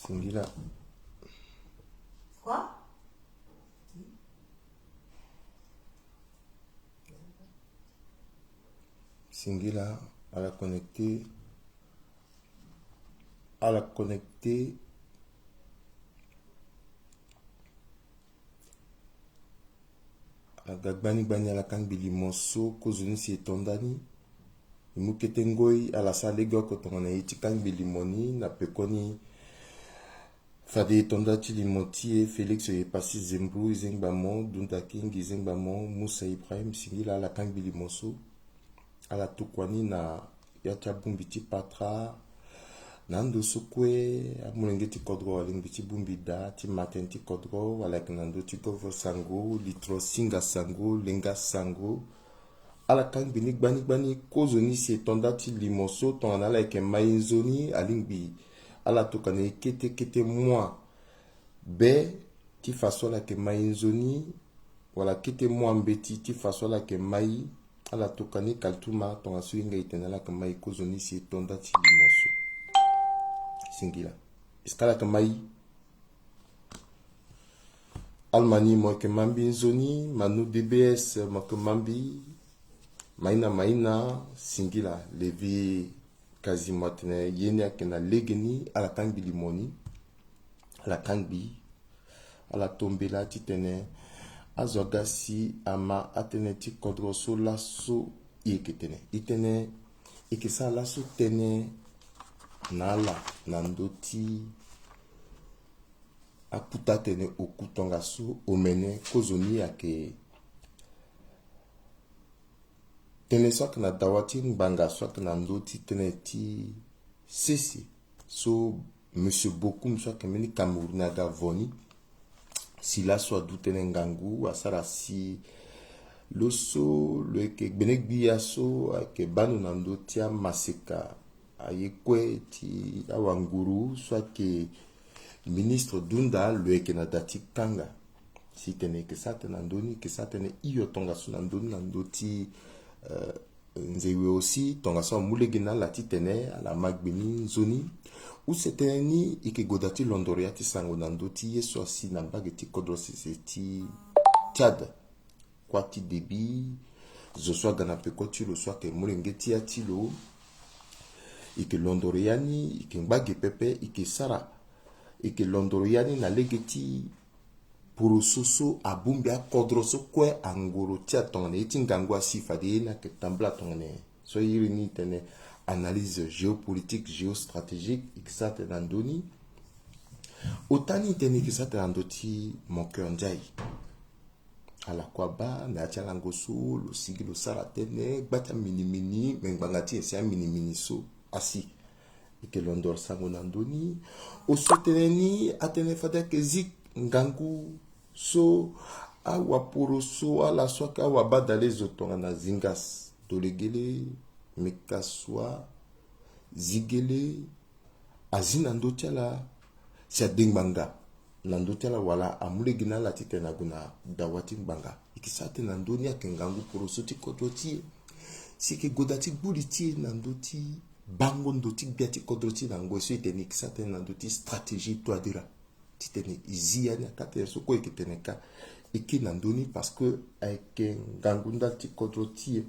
Singila. Quoi? Singila à la connecter. À la connecter. Gagbani bani à la kangbili monso kozuni si etondani. Imuketengoi à la salle goko tongana iti kangbili moni na pekoni. Fade tonda Chilimoti, Félix Epassi Zembrou, Zengbamo, Dunta King, Zengbamo, Moussa Ibrahim, Singila, la Kangbili Mosso, à la Tukwani, na Yacha Bumbiti Patra, Nando Sukwe, Amulengeti Kodro, Alingbiti Bumbida, Ti Maten Ti Kodro, Alek Nando Tikovo Sango, Litro Singa Sango, Lenga Sango, à la Kangbini, Bani, Kozoni, si tonda Chilimoso, ton analek Maïzoni, Alingbi. Ala tokane kete moi be ti façon la ke maïzoni wala kete moi mbeti ti façon la ke mai ala tokane kaltuma tonga suinga itena ke mai kozoni si tonda ti limoso singila iskala ke mai almani mo ke mambi nzoni manu dbs mo ke mambi maina singila levi kazi matene yenya kena legeni ala kangbi limoni ala kangbi ala tombela titene azogasi ama atene ti kodro so laso yeketene itene ikisa laso tene nala nandoti aputa tene okutonga so omene kozoni yake tene soit na dawati mbanga soit na ndoti tene ti sesi so monsieur Bokoum soit que meni Cameroun aga voni si la soit du tene ngangu asara si loso le ke benegbi aso ke banu na ndoti a maseka ayekwe ti awanguru soit que ministre Dunda le ke na dati kanga si tene ke sa tene ndoni ke sa tene iyo tonga so na ndoni na ndoti nzewe aussi tonga sa mulegina la titene ala magbini zoni ou c'était ni ike godati londoria ti sango nandoti yeso asi na bageti kodro ti Tchad kwa ti debi zo soit gana peko ti lo soit ke mulengeti atilo ike londoriani ike mbage pepe ike sara ike londoriani na legeti pour soso abumbi akodro so kwe angoro tia tongane iti ngangwa sifade na ke tambla tongane so yiri ni tene analyse géopolitique géostratégique ikisate nandoni otani tene ikisate nandoti mon cœur ndjai ala kwa ba na tia langoso lo sigi lo sara tene gbata mini mengbangati ese mini so asi ike londor sango nandoni o soteneni atene fada ke zik ngangu so awa poro so ala swaka awa badale zotonga na zingas tolegele mekaswa zigele azina ndotela sia dingbanga na ndotela wala amulegina la titena guna dawati mbanga ikisate na ndoni ya kengangu poro so ti kodoti sike godati buliti na ndoti bango ndoti biati kodoti na ngo so iteni ikisate na ndoti stratégie to adira titene izia ni akate so ko iketeneka ikina ndoni parce que avec ngangunda ti kodroti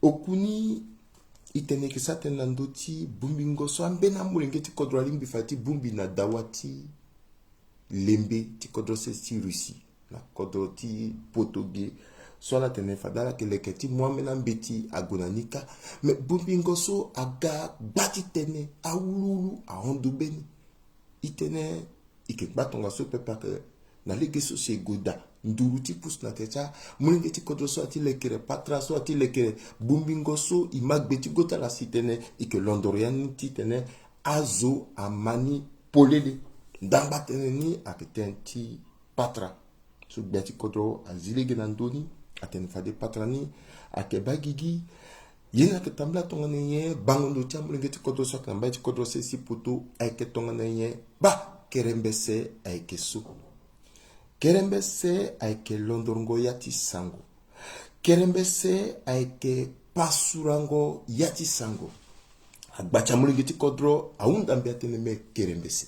okuni itene kisate na ndoti bumbi ngoso ambena mulenge ti kodro limbi fati bumbi na dawati lembe ti kodro se ti Russie na kodro ti Potoge so la tene fadala ke leketi muamena mbeti agonanika mais bumbi ngoso aga bati tene awululu a hondubeni itene ike batonga so pepa ke na legeso se goda nduruti pus na techa mulengeti kodro so ati lekere patra so ati lekere bumbingo so imagbeti gota la sitene ike londorian titene azo amani polele ndamba tene ni aketenti patra so beti kodro azilege nandoni atene fade patra ni akebagigi yena ke tambla tonga nenye bangondo tia mulengeti kodro so kamba ti kodro se si poto ake tonga nenye ba kerembese aike su kerembese aike londorongo yati sango kerembese aike pasurango yati sango agbacha mulingiti kodro aunda mbiatene me kerembese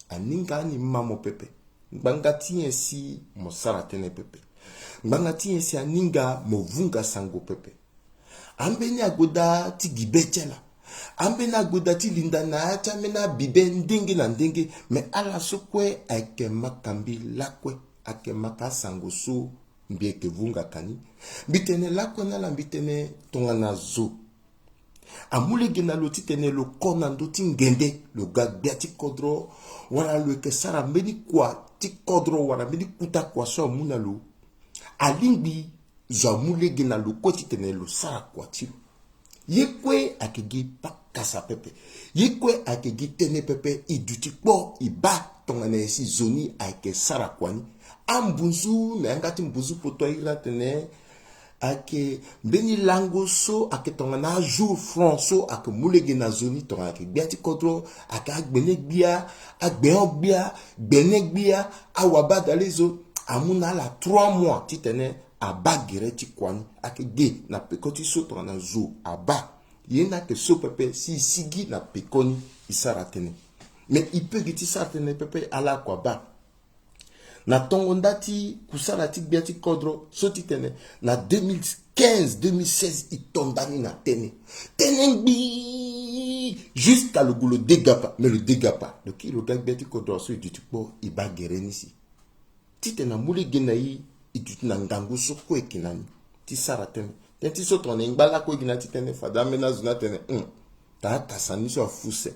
aninga ni mamo pepe ngbanga ti si mo sara tene pepe ngbanga ti si aninga mo vunga sango pepe ambeni agoda ti gibetela ambeni agoda ti linda na acha mena bibe ndenge na ndenge me ala sokwe ake makambi lakwe ake maka sango so mbieke vunga kani bitene lakwe na la bitene tonga na zo amule gena lo titene lo kona ndo ti ngende lo gagbia ti kodro wala lo ke sara mbeni kwa ti kodro wala mbeni kuta kwa so muna lo alingbi zo amule gena lo ko titene lo sara kwa ti yekwe akegi pa kasa pepe yekwe akegi tene pepe iduti kpo iba tonga na esi zoni ake sara kwani ambunzu na ngati mbuzu poto ira tene ake beni lango so ake tonga na jour françois ake mulege na zoni tonga ake biati kodro ake agbene gbia gbene gbia awaba dalezo amuna la 3 mois titene aba gereti kwani ake ge na pekoti so tonga na zo aba yena ke so pepe si sigi na pekoni isara tene mais il peut giti sara tene pepe ala kwa ba na tongo ndati kusala ti biati kodro so titene na 2015-2016 itondani na tene ngbi jusqu'à le goulot dégapa mais le dégapa le ki le gars biati kodro so du tipo iba gereni si titena mule genayi itu na ngangu so ko ekinani ti sara tene ti so ton ngala ko gina titene fada mena zuna tene ta kasani so fuse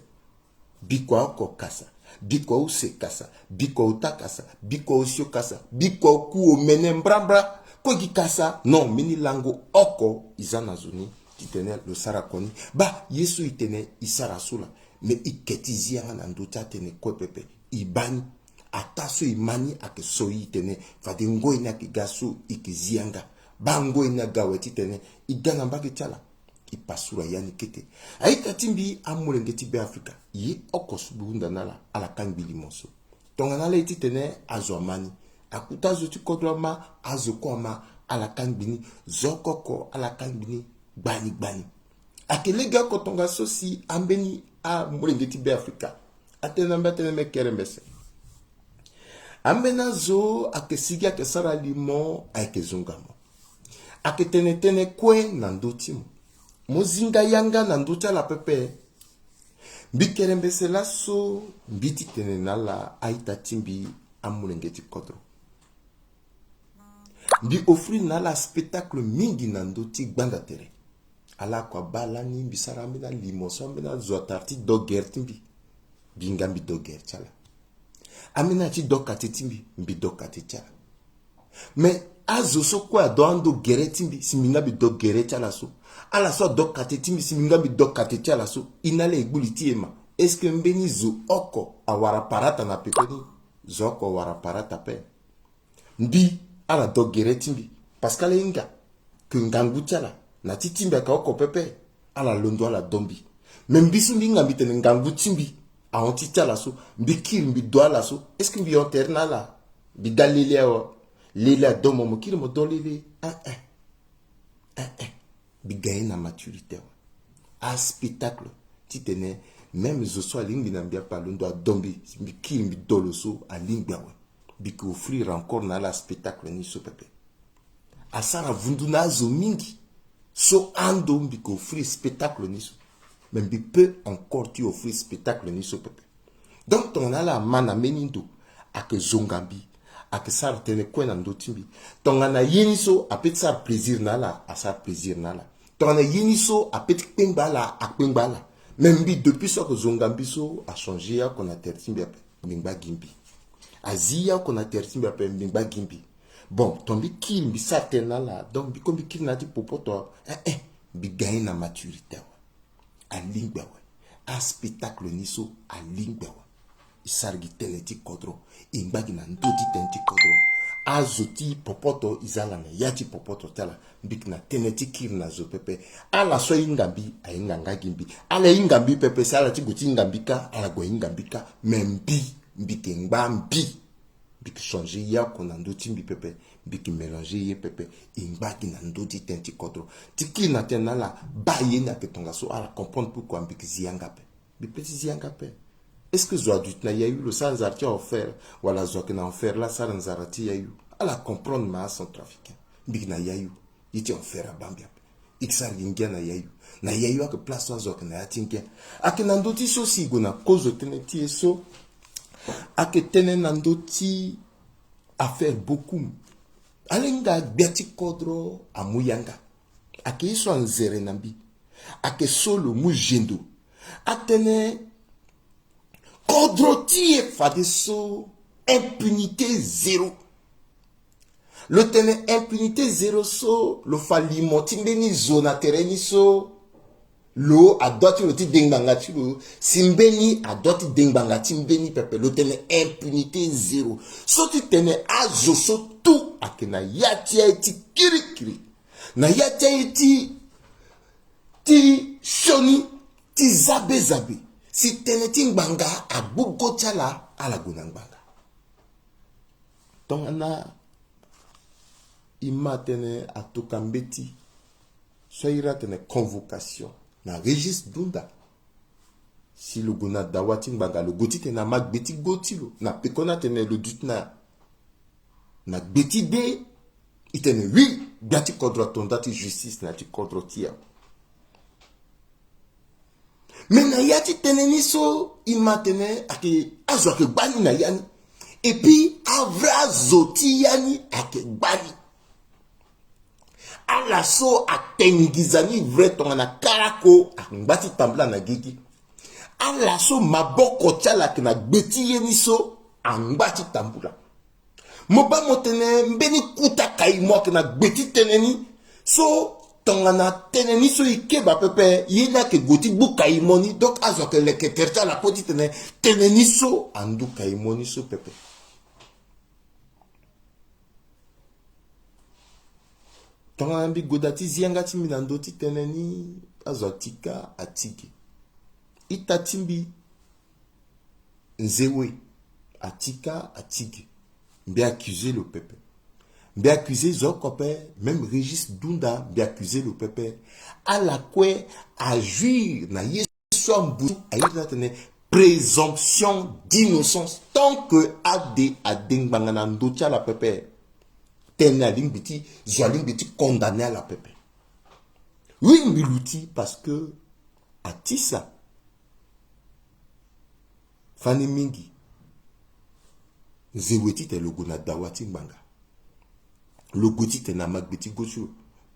bikwa ko kasa biko use kasa biko uta kasa biko usio kasa biko ku omene mbrambra ko gi kasa non mini lango oko izana zuni titene lo sara koni ba yesu itene isara sula me iketizia na ndota tene ko pepe ibani ataso imani ake soyi tene fade ngoi na kigasu ikizianga bango ina gawe titene igana mbaki chala ipasura yani kete aita timbi amulenge tibe Afrika yi okos bunda nala ala kangbili monso tonga nala ititene azomani akuta zoti kodroma azokoma ala kangbini zokoko ala kangbini gbani akelega ko tonga sosi ambeni amulenge tibe Afrika atena mbetene mekerembese ambena zo akesigia kesara limo akezungamo aketene kwe na ndotimo mozinga yanga na nduta la pepe bikerembese la so mbiti tene nala aita timbi amulengeti kodro bi offrir nala spectacle mingi na ndoti gbanda tere ala kwa bala ni bisara mbina limoso mbina zotarti doger timbi bingambi doger chala amina ti dokati timbi mbi dokati chala mais azo so kwa doando geretimbi siminga bi do gerecha la so ala so do katetimbi siminga bi do katecha la so inale egbuliti ema est-ce que mbeni zo oko awara parata na pekoni zoko wara parata pe mbi ala do geretimbi parce que inga que ngangu chala na titimba ka oko pepe ala londo ala dombi membi siminga bitene ngangu timbi a onti chala so mbi kir mbi do ala so est-ce que mbi onterna la bi dalileo Lila domo mokiri modolili bigaye na maturité a spectacle titene même zo so lingbi na mbia palondo a dombi mikiri mbi dolo so a lingbi awe biki offrir encore na la spectacle ni so pepe asara vundu na zo mingi so ando biki offrir spectacle ni so même bi peut encore tu offrir spectacle ni so pepe donc ton ala mana menindo ake zongambi ake sar tene kwena ndotimbi tonga na yeniso apet sar plaisir nala asar plaisir nala tonga na yeniso apet kpengbala akpengbala même bi depuis ça que zongambi so a changé ya qu'on a tertimbi ape mbingba gimbi azia qu'on a tertimbi ape mbingba gimbi bon tombi kimbi sar nala donc bi kombi kin na ti popoto bi gagner na maturité a lingba a spectacle niso a lingba isargi teleti kodro imbagi na ndoti tenti kodro azoti popoto izala na yati popoto tala mbik na teneti kir na zo pepe ala so ingambi ayinganga gimbi ala ingambi pepe sala ti guti ingambika ala go ingambika membi mbike ngbambi mbik changer ya ko na ndoti mbi pepe mbik mélanger ye pepe imbagi na ndoti tenti kodro tiki na tenala ba ye na ketonga so ala comprendre pourquoi mbik zianga pe bi petit zianga pe est-ce que Zoadut na yayu le sans arti offert voilà Zoak na offert là ça dans arati yayu ala comprendre ma son trafiquant big na yayu yiti offert à Bambia xar yingia na yayu ak place Zoak na yatinke ak nandoti so sigona cause teneti so ak tenen nandoti à faire beaucoup alenga biati kodro amuyanga ak iso anzere nambi ak solo mujendo atene Kodroti fadeso impunité zéro. Le tene impunité zéro so le falimoti mbeni zona tereni so lo adoti le ti dengbangati lo simbeni adoti dengbangati mbeni pepe le tene impunité zéro. So ti tene azo so tout akena yati eti kirikiri na yati eti ti shoni ti zabe zabe. Si teneting banga a bugo chala a la gunang banga. Tongana ima tene a tukambeti soira tene convocation na Régis Dunda. Si le guna dawating banga le goti tena mag beti goti lo na pekona tene le dut na beti de itene oui gati kodro tondati justice na ti kodro tia. Mais na yati teneni so imatene ake azo ake gbani na yani et puis avra zoti yani ake gbani ala so atengizani vrai tongana karako akmbati tambla na gigi ala so maboko chala ke na gbeti yeni so angbati tambula moba motene mbeni kuta kaimo ke na gbeti teneni so tongana teneni so ikeba pepe yena ke goti bu kaimoni donc azo ke le keterta la poti teneni so andu kaimoni so pepe tongana bi godati ziangati minandoti teneni azo tika atiki itatimbi nzewe atika atiki mbi accuser le pepe bien accusé Zokopé, même Régis Dunda, bien accusé le pépé, à la quoi à jouir, na yesouam bou, à y présomption d'innocence, tant que ade ading banganando tia la pépé, tenaling biti, zoaling biti condamné à la pépé. Oui, milouti, parce que, à Tissa, Fanny Mingi, Zeweti te le gona dawati banga. Le goti te namak beti gocho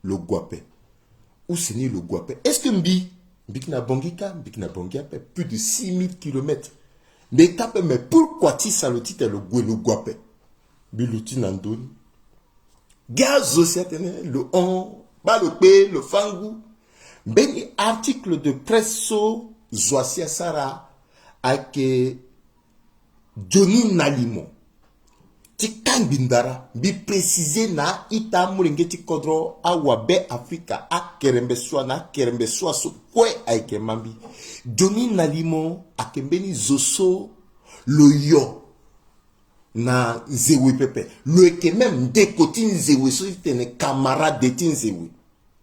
le guapé ou c'est ni le guapé est-ce que mbi na bongika mbi na bongia plus de 6000 km mais tape mais pourquoi ti saloti te le guapé biluti nandoni gaz société le on ba le p le fangu beni article de presse so zoasia sara ake Johnny Nalimo Tikan bindara bi préciser na ita mulengeti kodro awabe Afrika a kerembe soa so kwe aike mambi Johnny Nalimo akembeni zoso loyo na zewe pepe lo eke même de koti nzewe so tene camarade de tinzewe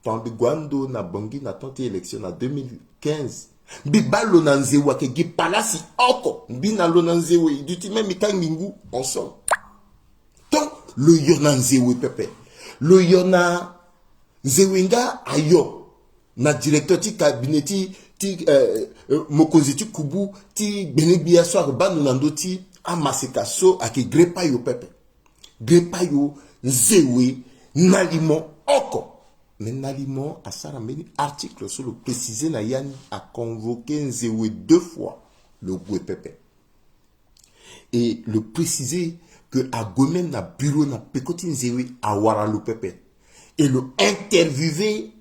tambi gwando na bongi na tante élection na 2015 bibalo na nzewe ke gi palasi oko bina lo na nzewe duti même ikangingu ensemble. Donc, le yona nzewe pepe. Le yona nzewenga ayo. Na directeur ti kabineti ti mokonzi ti kubu ti benebia so akbanu nando ti amaseka so ake grepa yo pepe. Grepa yo nzewe nalimo oko. Mais nalimo asara meni article sur le précisé na yani a convoqué nzewe 2 fois le gwe pepe. Et le préciser que à Gomen na bureau na pekoti nzewe a wara le pepe et le interviewé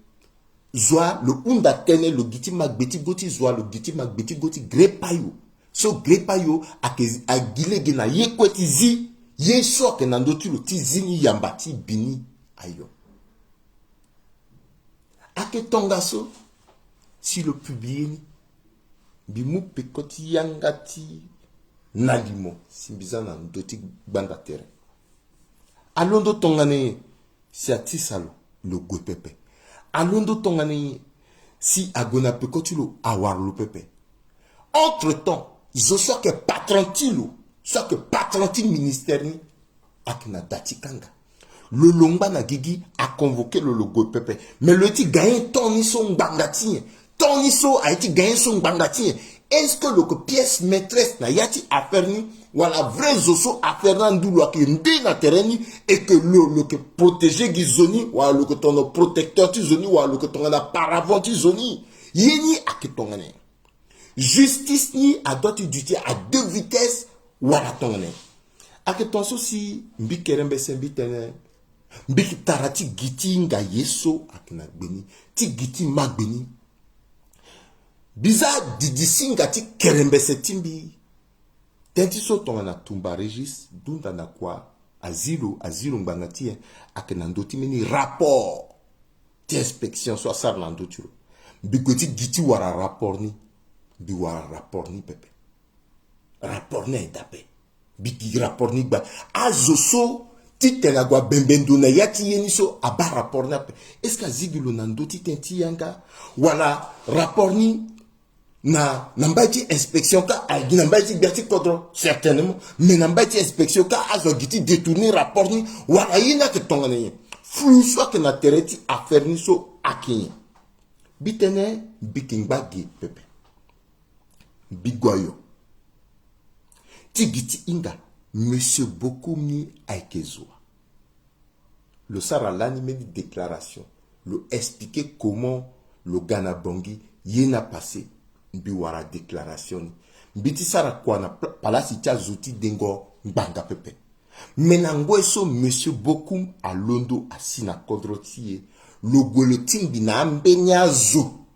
zoa le unda tene le giti magbeti goti zoa le giti magbeti goti grepayo so grepayo a gilege na ye kweti zi ye sok na ndotu lo ti zini yambati bini ayo ake tonga so si le publier bimu pekoti yangati Nalimo, simbiza na ndoti banda terre. Alondo tongane si atisalo le go pepe. Alondo tongane si agona pekotulo awar le pepe. Entre temps, soit que patron tilo, soit que patron ti ministère ni akina dati kanga. Le longba na gigi a convoqué le logo pepe. Mais le ti gagné ton ni son bangati. Ton ni so a été gagné son bangati. Est-ce que le pièce maîtresse na yati affaire ni wala vrai zoso affaire nan doulo ki ndi na terrain et que le que protéger gizoni wala le que ton protecteur ti zoni wala le que ton na paravent ti zoni yeni akitongane. Justice ni a doit duty à deux vitesses wala tongane. Attention si mbi kerembe sembi tene mbi tarati giti nga yeso akina gbeni ti giti magbeni biza didisi nga ti kerembe setimbi tenti so tongana tumba regis dunda na kwa azilo mbanga ti akina ndoti meni rapport ti inspection so asar na ndotiro mbi goti giti wara rapport ni bi wara rapport ni pepe rapport ni dape biki rapport ni ba azoso ti tena gwa bembendo na yati yeni so aba rapport na pe est-ce que zigilo na ndoti tenti yanga wala rapport ni na mbati inspection ka agi na mbati berti kodro certainement mais na mbati inspection ka azo giti détourner rapport ni wala yina ke tongane flou soit que na tereti affaire ni so akin bitene bikingba gi pepe bigwayo tigiti inga monsieur Bokoum Aikezoa. Le Saralani met une déclaration, le expliquer comment le Ghana Bangi yena passé biwara déclaration. Biti sara kwa na palasi tia zouti dengo banga pepe. Menango eso monsieur Bokoum a londo asina kodrotie. Le goloting bina ambenya zo.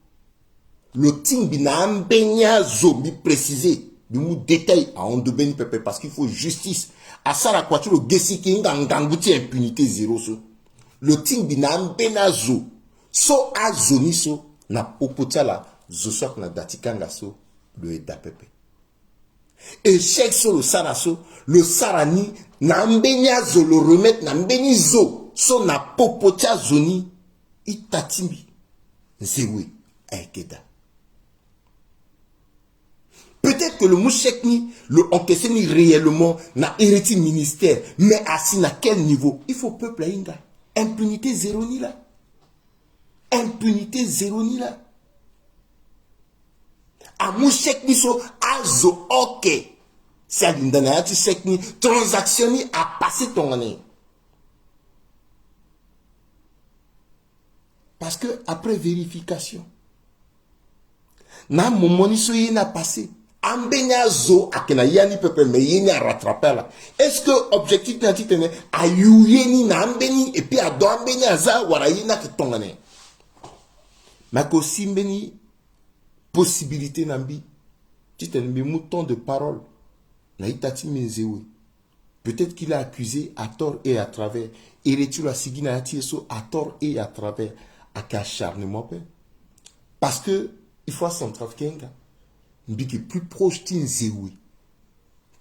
Le ting bina ambenya zo bi préciser. Nous détail à on de béni pepe parce qu'il faut justice. À ça la quature le gessi qui ngangouti impunité zéro so. Le ting binam benazo. So a zoni so na popotia la zo sok na datikanga so le eda pepe. Et chaque so le saraso le sarani na mbenya zo le remettre na mbeni zo so na popotia zoni itatimbi. Nsewe aikeda. Peut-être que le mouchekni, le encaissé réellement n'a hérité ministère, mais assis à quel niveau? Il faut peuple à Inga. Impunité zéro ni là. Impunité zéro ni là. A mouchekni so azo ok. C'est à l'indana tu sekni transaction a passé ton année. Parce que après vérification, na momoni so yena passé. Ambenya zo akena yani pepe me yeni a rattraper là. Est-ce que objectif n'a dit tene ayu yeni na ambeni et puis ado ambenya za wara yena ke tongane. Mako simbeni possibilité nambi. Titene mi mouton de parole. Na itati menzewe. Peut-être qu'il a accusé à tort et à travers. Et retu la sigina atieso à tort et à travers. À acharnement pe. Parce que il faut s'en trafiquer. Mbiki plus proche tinzewi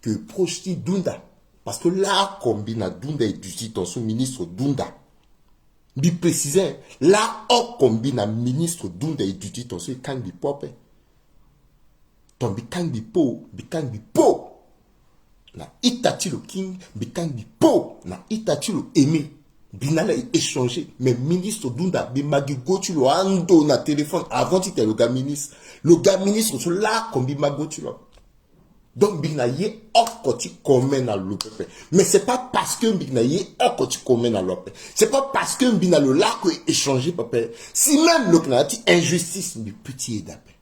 que proche ti Dunda. Parce que là, combina Dunda et du ton son ministre Dunda. Bi précisé, là, on combina ministre Dunda et du ton son kan bi pope. Ton bi kan bi po, Na itati le king, bi kan bi po, na itati le aimé. Binala échangé, mais ministre Dunda, bi magigo tu lo ando na téléphone avant tu le gars ministre. Le gars ministre sur là comme bi mago tu lo. Donc binaye okoti commun na l'opé. Mais c'est pas parce que binaye okoti commun na l'opé. C'est pas parce que bina le là que échangé papa. Si même le knati injustice bi petit et d'appel.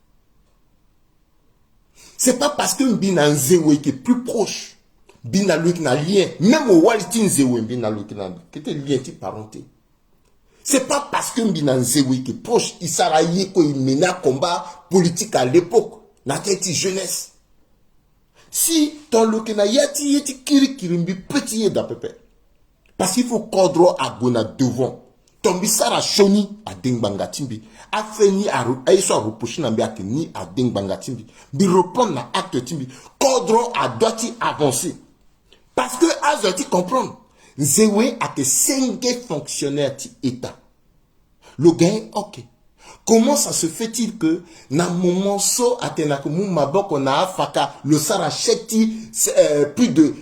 C'est pas parce que bina nzewe qui est plus proche. Bina le na lien même au waltin nzewe bina le na qui était lien ti parenté. C'est pas parce que bina nzewe qui est proche il s'araye ko il mena combat politique à l'époque na tête jeunesse. Si ton lokena yati kiri kirimbi petit et d'appel. Parce qu'il faut cordro à gona devant. Tombi sara shoni a dingbangatimbi. A feni a so reprocher na biaki ni a dingbangatimbi. Bi reprendre na acte timbi. Cordro a doit avancer. Parce que a doit comprendre. Nzewe a que 5 fonctionnaires ti état. Le gain ok. Comment ça se fait-il que na moment so atenaka mu maboko na afaka le saracheti plus de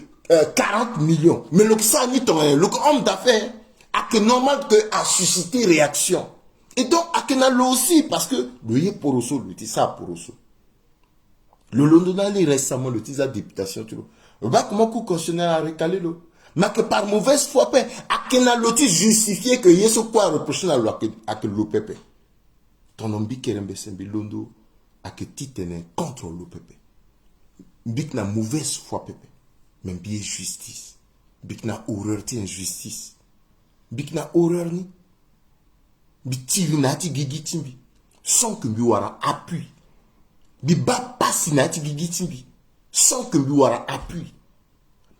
40 millions. Mais le ça ni ton le homme d'affaires a que normal que a suscité réaction. Et donc a que na lo aussi parce que le yé poroso le tisa poroso. Le Londonali récemment le tisa députation tu vois. Va comment coup constitutionnel a recalé le mais que par mauvaise foi a que na loti justifié que yeso quoi reprocher à que le pépé. Ton ombi kerembe sembi londo a que titene contre le pépé. Bik na mauvaise foi pépé. Même bien justice. Bik na horreur ti injustice. Bik na horreur ni. Bitili na ti gigi timbi. Sans que mbi wara appui. Bi ba pasi na ti gigi timbi. Sans que mbi wara appui.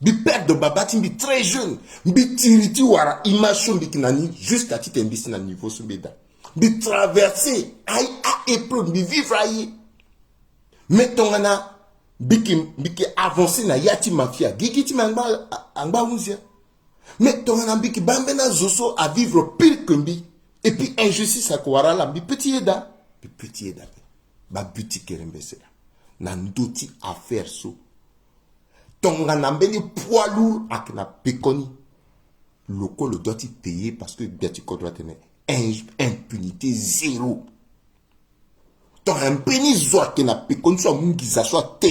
Bi père de baba timbi très jeune. Bi tiriti wara image bik nani jusqu'à ti tembi na niveau soubeda. Bi traverser ay a épreuve bi vivre aïe. Mettons ana biki avancé na yati mafia gigi ti anga unzia. Mettons ana biki bambena zoso à vivre pire que mbi. Et puis injustice à quoi la bi petit eda. Bi petit eda. Ba buti kerembe sera. Na ndoti affaire so. Tonga nambeli poids lourd ak na pekoni. Loko le doit y payer parce que biati kodra tene impunité zéro. Ton un pénis soit que na pekoni soit mungiza soit te.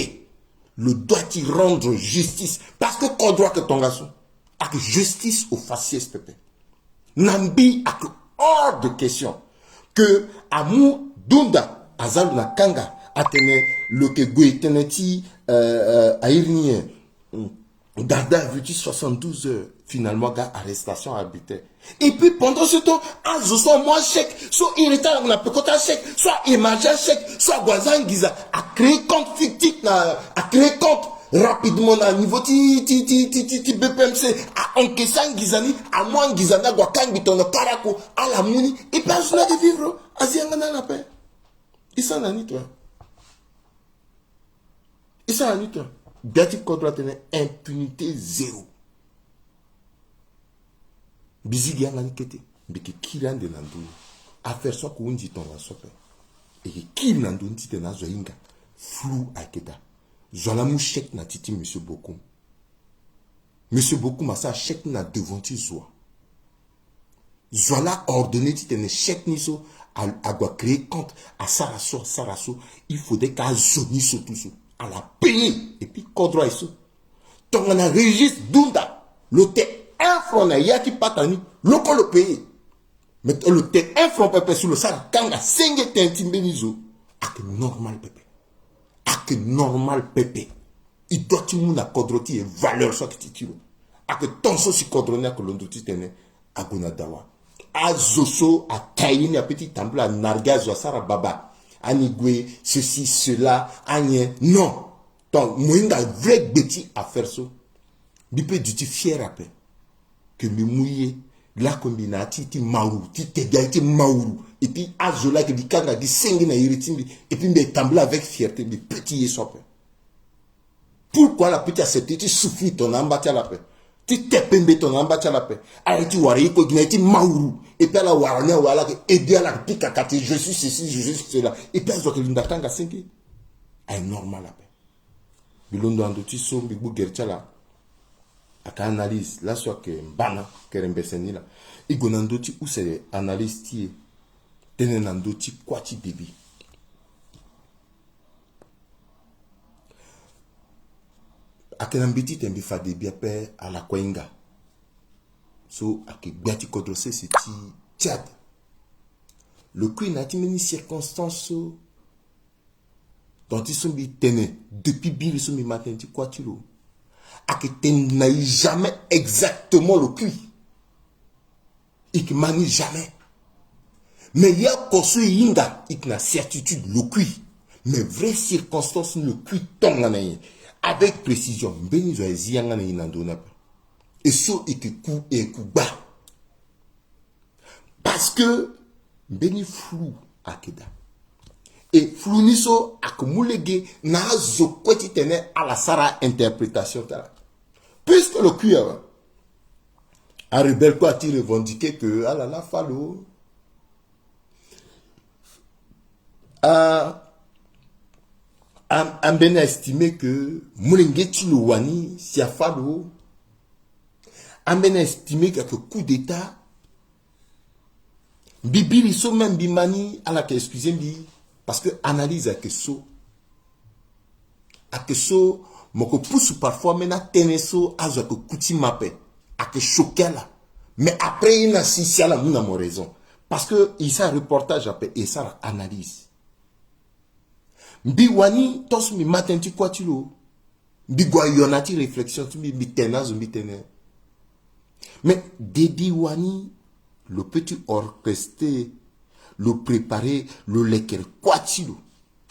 Le doit y rendre justice parce que kodra que ton garçon ak justice au faciès pépé. Nambi ak hors de question que amu dunda azal na kanga atene le que goiteneti aïrnien Dada a vu 72 heures. Finalement, gars, arrestation arbitraire. Et puis, pendant ce temps, soit moi chèque, soit irritant, on a peut chèque, soit imagé chèque, soit Guazan Giza, a créé compte fictif, a créé compte rapidement à niveau BPMC, a encaissé un Gizani, à moins Gizana, Guakan, Biton, Karako, à la Mouni, et puis, je de vivre, Aziangana la paix. Ils sont en toi. Ils sont en toi. Biati kodra tene impunité zéro. Bizigi yangani kete. Biki kiran de nandouni. Affaire so ko unji ton la sope. Et ki kil nandouni tite na zoinga. Flou akeda. Zola mou chèque na titi monsieur Bokoum. Monsieur Bokoum a sa chèque na devant ti zoa. Zola ordonné tite ne chèque ni so. A doit créer compte. À Sarasso. Il faudrait qu'à zoni so tout ça. À la peine. Et puis, kodra iso. Ton on a registre dunda. Le té un franc na yaki patani. Loko le pays. Mais le té un franc pepe sur le sal. Kanga senge tentimbenizo. Ak normal pepe. Ak normal pepe. Il doit tu mouna kodroti et valeur soit que tu tires. Ak tonso si kodronia que l'on doit tene. Aguna dawa. A zoso, a kaini, a petit temple, a nargaz, a sarababa. Anigwe, ceci, cela, Agnès. Non. Donc, moi, il y a un vrai bêtis à faire ça. Il peut être fier après. Que me mouiller, la combinati, ti mauru, ti tegaï, ti mauru. Et puis, azola, que di kanga, di sengi na iritimbi. Et puis, me tambla avec fierté, me petit et sope. Pourquoi la petite accepter, tu souffles ton embâti à la paix? Tu t'es ton embâti à la paix. Allez, tu vois, tu mauru. Et puis, la warania, voilà, et bien la pique je suis ceci, je suis cela. Et puis, elle l'indatanga 5. Elle est normale la paix. Bilondo andoti so, bibu gerchala. Aka analyse, là, soit que mbana, kerembeseni là. Igonandoti ou c'est analyse tie. Tenenandoti quoi ti bibi. Akenambiti tembi fa debi ape à la kwenga. So, ake biati kodrose c'est ti Tchad. Le coup n'a pas de circonstances dont ils sont tenus depuis bien ils sont matin tu quoi tu l'as. À que tu n'as jamais exactement le cul. Et que manie jamais. Mais il y a qu'au yinga il n'a certitude le cul. Mais vraies circonstances le cul tombe là avec précision. Ben ils ont zianga na inandona. Et so et que coup et coup bas. Parce que beni flou akeda. Et flou niso akumulege na zo kweti tene à la sara interprétation tala. Puisque le cuir a rebelle quoi a-t-il revendiqué que ah là là fallo a bien estimé que Moulingeti le Wani, Siafalo, a bien estimé que coup d'état, Bibi, so même Bimani, à la excusez-moi, parce que analyse à que moko pousse parfois maintenant teneso azo que kuti mape, à que choqué là. Mais après, il y a si là, nous avons raison. Parce que il s'est reportage après et ça analyse. Biwani, tos mi matin tu quoi tu lo. Bigwa yonati réflexion tu mi tenaz mi tenez. Mais Déby Wani, le petit orchestré, le préparé, le lequel quoi tu lo.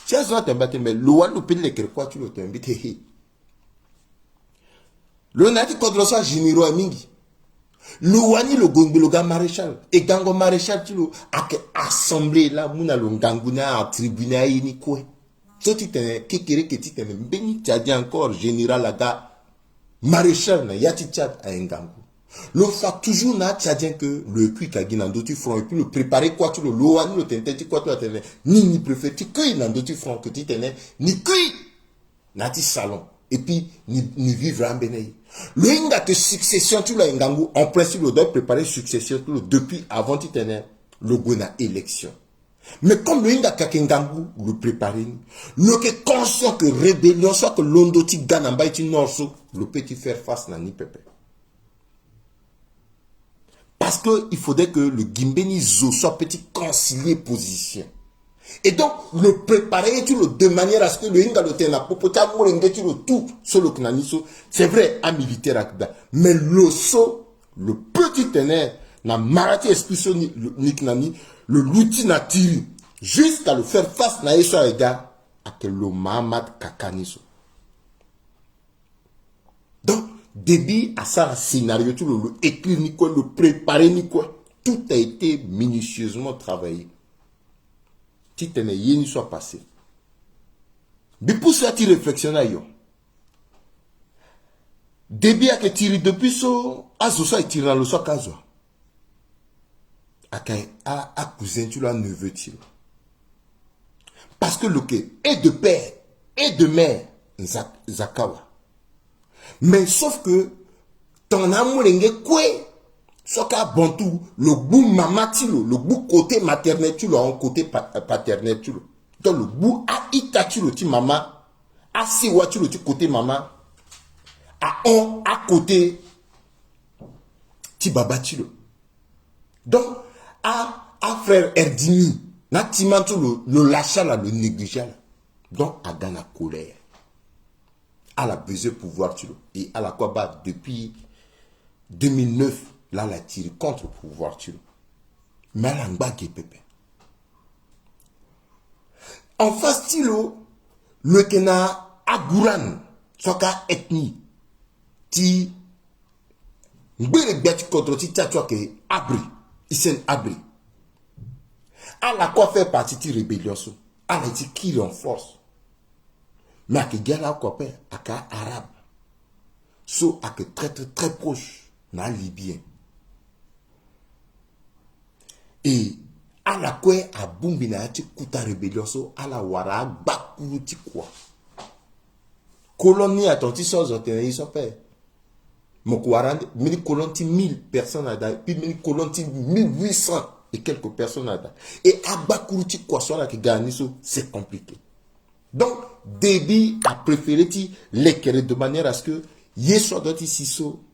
C'est ça t'embête mais le wan le petit lequel quoi tu lo t'embête. Le nati kodrosa généraux amingi. Le wani le gongbeloga maréchal et gango maréchal tu lo a que assemblée là muna le ganguna tribunal ni quoi. Soti tene kekere que tu tene beni tadi encore général laga maréchal na yati tchad a ngangu. Le fait toujours na tchadien que le cuit kagi nan dotu front et puis le préparer quoi tu le wani le tente quoi tu tene ni préfère tu cuit nan dotu front que tu tene ni cuit nati salon et puis ni vivre en benei. Le inga que succession tu l'as ngangu en principe le doit préparer succession tout depuis avant tu tenais le gona élection. Mais comme le inga kakengangu le préparer, le que conscient que rébellion soit que l'ondo ti ganamba et norso le petit faire face na ni pepe. Parce que il faudrait que le gimbeni zo soit petit concilier position. Et donc, le préparer de manière à ce que le Inga le tena popota moulenge tu le tout sur le knaniso. C'est vrai, un militaire akda. Mais le saut, le petit ténèbre, na marati expulsion ni knani, le louti na tiri, jusqu'à le faire face na eso ega, à que le Mahamad kakaniso. Donc, Déby à ça scénario, tout le écrit ni quoi, le préparer ni quoi. Tout a été minutieusement travaillé. Si tu n'es soit passé. Mais pour ça, tu réflexionnes à yo. Déby a que tiré depuis so, à ce soit tiré dans le soir kazo. À cousin, tu l'as neveu tiré. Parce que le que est de père et de mère, Zakawa. Mais sauf que, ton amour n'est quoi? Soka bantou, le bout mamatilo, le bout côté maternel tu le, en côté paternel tu le. Donc le bout a ita tu le ti maman, a siwa tu le ti côté maman, a on à côté ti baba tu le. Donc à frère Erdini, na ti mantou le lâcha là, le négligé là. Donc a dans la colère, a la besoin de pouvoir tu le. Et à la quoi bat depuis 2009. Là, la tire contre le pouvoir, tu le. Mais elle a un baguette, pépé. En face, tilo, le kena agouran, soka ethnie, ti, mbele bête contre ti tatouak abri, isen abri. Elle a quoi faire partie de rébellion, elle a été kill en force. Mais à que gala quoi faire, à ka arabe. So, à que très proche, na libyen. Et à la quoi à Bumbina ti kuta rébellion so à la wara bakuru ti quoi. Colonie attention sans obtenir son père. Mon quarante, mille colonnes 1000 personnes à puis mille colonnes 1800 et quelques personnes à et à bakuru ti quoi soit là qui gagne so c'est compliqué. Donc Déby a préféré ti l'éclairer de manière à ce que yeso doit ici so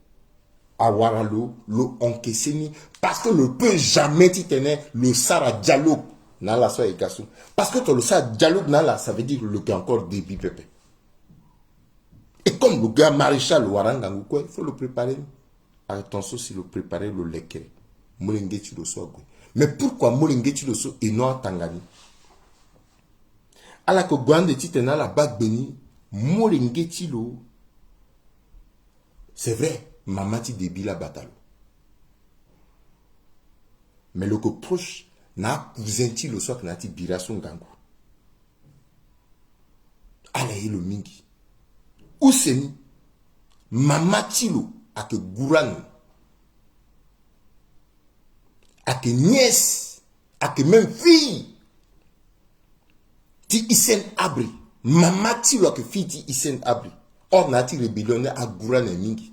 avoir le encaissé parce que le peut jamais tenir le sara dialogue dans la soie et gassou parce que le sara dialogue dans la ça veut dire le gars encore Déby pépé et comme le gars maréchal Waranga quoi il faut le préparer attention si le préparer le lequel molingue tu le sois mais pourquoi molingue tu le sois et non Tangani à la que grande titana la bague béni molingue tu le c'est vrai Mamati Déby la bataille. Mais le que proche n'a cousinti le soir que n'a ti bira son gangu. Allez le mingi. Où c'est ni Mamati lo a que gouran. A que nièce. A que même fille. ti isen abri mamati lo que fi ti isen abri or nati rébellion a gouran e mingi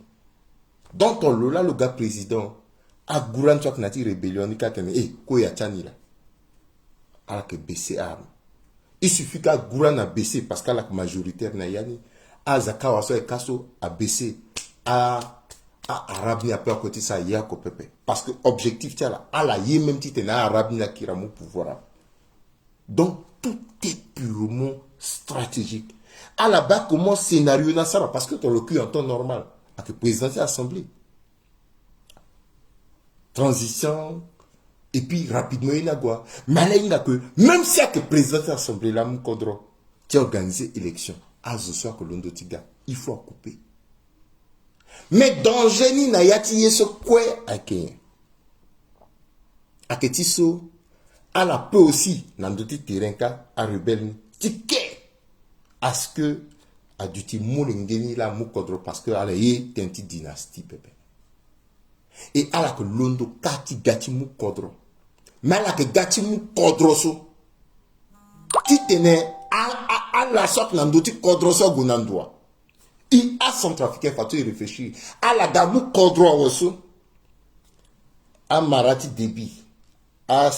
donc on lola le gars président a gouran soit nati rébellion ni ka tene ko ya chanila ala que baisser arme il suffit qu'à gouran a baissé parce qu'à la majoritaire na yani a zakawa so e kaso a baissé a arabe ni a peu à côté ça ya ko pepe parce que objectif tia là ala yé même ti tena arabe ni akira mon pouvoir. Donc tout est purement stratégique. À la base, comment scénario na ça parce que tu as le cul en temps normal avec le président de l'Assemblée. Transition et puis rapidement il y a quoi. Mais là il y a que même si avec le président de l'Assemblée là mon cadre tu as organisé élection à ce soir que l'on tiga il faut couper. Mais danger ni na yati yeso quoi aké. Aketiso à la peu aussi dans d'autres terrains à rebelle ticket à ce que a du ti moulingeni la moukodro parce que ala yé tenti dynastie pepe et ala que londo kati gati moukodro mais ala que gati moukodro so ti tene à la sorte dans d'autres kodro so gonandoa il a son trafiqué faut y réfléchir à la gamu kodro oso a marati débit à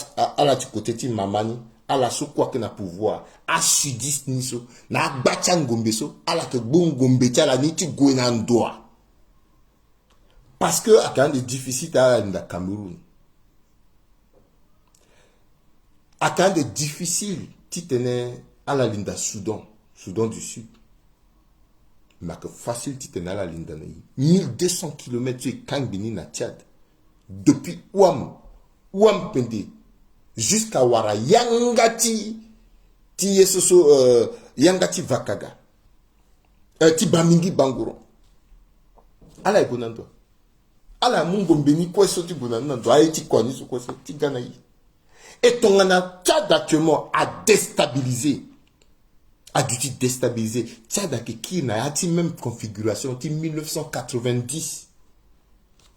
la côté ti mamani à la so quoi que na pouvoir à sudis niso na bacha ngombeso à la que ngombe tia la ni ti goina ndoa parce que à quand de difficile à la Cameroun à quand de difficile ti tenait à la linda Soudan du Sud mais que facile ti tenait à la linda 1200 km tu quand bini na Tchad depuis Ouam Pende jusqu'à Wara Yangati ti yesoso Yangati Vakaga ti Bamingi Bangoro ala igonando ala mungombeni ko so ti gonando ay ti koni so ko so ti ganayi et ton ana Tchad actuellement a déstabilisé a dû déstabiliser Tchad qui na ti même configuration ti 1990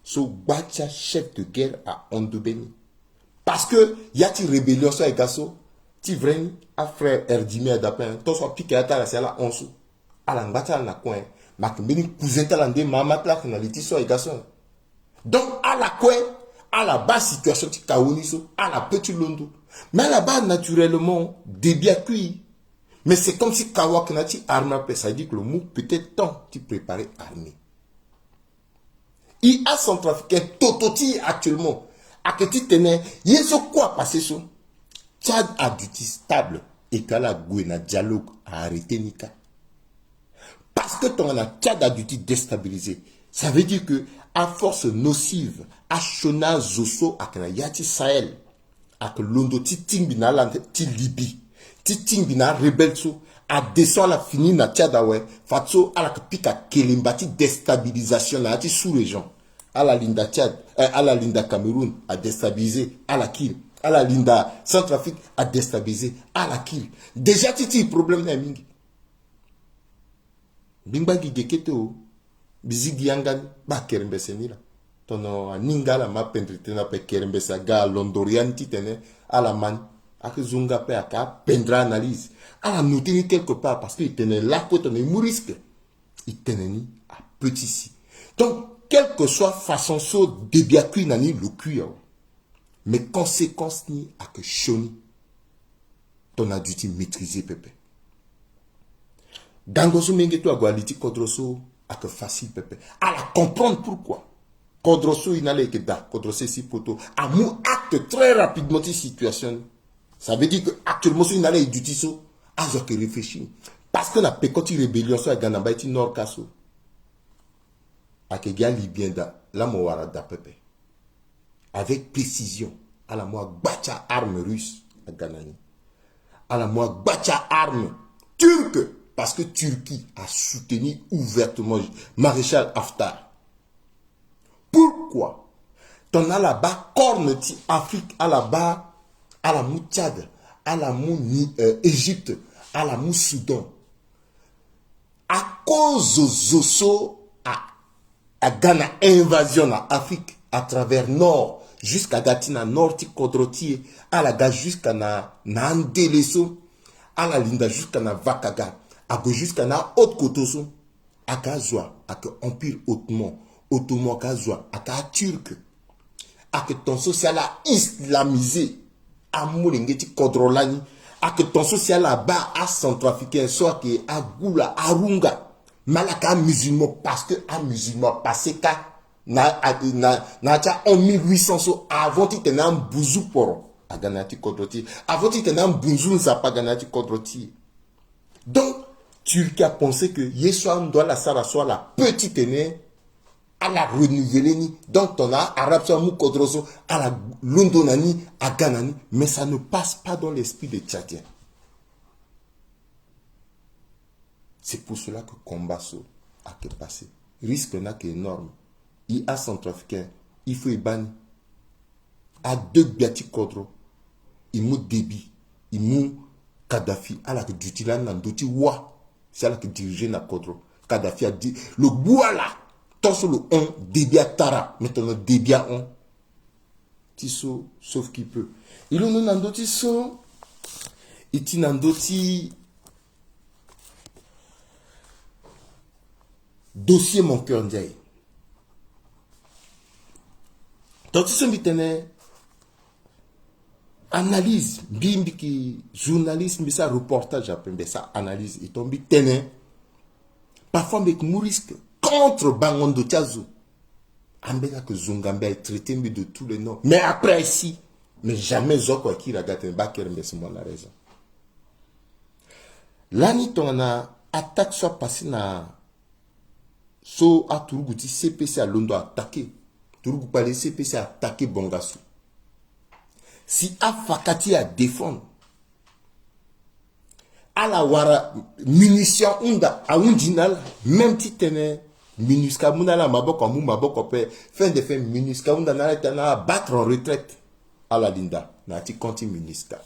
so bacha chef de guerre à Ondobeni. Parce que y a une rébellion sur Egasso, ti vreni a frère Erdimi Adapin, to so pique ata la sala onsu. Ala ngata na coin, mak mbeni cousin talande mama la na liti so Egasso. Donc à la coin, à la base situation ti kaoni so, à la petit londo. Mais là-bas naturellement débit à cuire. Mais c'est comme si Kawak na ti arme ça dit que le mot peut-être temps ti préparer armée. Il a son trafiquant tototi actuellement. À que tu tenais, il y a quoi passer sur Tchad a du stable et qu'à la gouena dialogue a arrêté Nika. Parce que ton Tchad a du déstabilisé. Ça veut dire que à force nocive, à Shona Zoso, à Kanayati Sahel, à que Londo Titing Bina ti Libye, Titing Bina rebelle so, à descendre la fini na Tchadawe, Fatso à la pika Kelimbati déstabilisation là, ti sous-région. À la Linda Tchad, à la Linda Cameroun, à déstabiliser, à la Kil, à la Linda Centrafrique, à déstabiliser, à la Kil. Déjà, titi problème na mingi. Bingba gi geketo, bizigi yangan, ba kerembe senira. Tono ningala ma pendrite na pe kerembe sa ga londorian titene, à la man, à que zunga pe aka pendra analyse, à la noter quelque part parce qu'il tenait là côté ne mourisque. Il tenait ni à petit si. Donc, quelle que soit façon so débiakui nani le cuir mais conséquence ni à que choni ton a dû maîtriser pepe dangoso mengeto agualiti kodroso à que facile pepe à la comprendre pourquoi kodroso inale que da kodroso si poto à mon acte très rapidement cette situation ça veut dire que actuellement so inale du tiso à ce que réfléchir parce que la pécoti rébellion so à ganamba iti nord kaso à que gars libyen da la moara da pepe avec précision à la moi bacha arme russe à Ganani à la moi bacha arme turque parce que Turquie a soutenu ouvertement maréchal Haftar. Pourquoi t'en as là-bas corne ti Afrique à la bas à la mou Tchad à la mou Égypte à la mou Soudan à cause zoso à Ghana invasion en Afrique à travers nord jusqu'à Gatina nord ti kodroti à la gaz jusqu'à na Ndeleso à la linda jusqu'à na vakaga à que jusqu'à na haute kotoso à kazwa à que empire ottoman kazwa à ka turc à que ton social a islamisé à moulingeti kodrolani à que ton social là-bas à centrafricain soit que à goula à runga malaka musulman parce que à musulman passé ka na en 1800 so avant tu tenais un bouzou poro à ganati kodroti avant tu tenais un bouzou ça pas ganati kodroti donc Turquie a pensé que Yeshua doit la sara soit la petite aînée à la renouveler donc on a arabe soit moukodroso à la londonani à ganani mais ça ne passe pas dans l'esprit des Tchadiens. C'est pour cela que combat a que passé risque n'a qu'énorme. Il a centrafricain, il faut y bannir. À deux biati kodro, il mou débit, il mou Kadhafi, à la que d'utilan nan doti wa, c'est à la que diriger na kodro. Kadhafi a dit, le bois là, tant sur le on, débit à tara, maintenant débit à on. Tiso, sauf qui peut. Il a nan doti so, iti nan doti, dossier mon cœur ndiaye. Donc, si vous analyse, bimbi qui journalisme, ça reportage après, ça analyse, et tombe tene, parfois avec risque contre Bangondo Tiazu. Ambega que Zungambe est traité de tous les noms. Mais après ici, mais jamais Zoko qui regarde Baker, mais c'est moi la raison. L'année on a attaque soit passé na so à Tourougouti CPC à Londo attaqué. Tourougou pas les CPC attaqué Bongassou. Si Afakati à défendre, à la wara munition unda à undinal même si tenait minuska munala maboko mu maboko pe fin de fin minuska unda na tena battre en retraite à la linda na ti konti minuska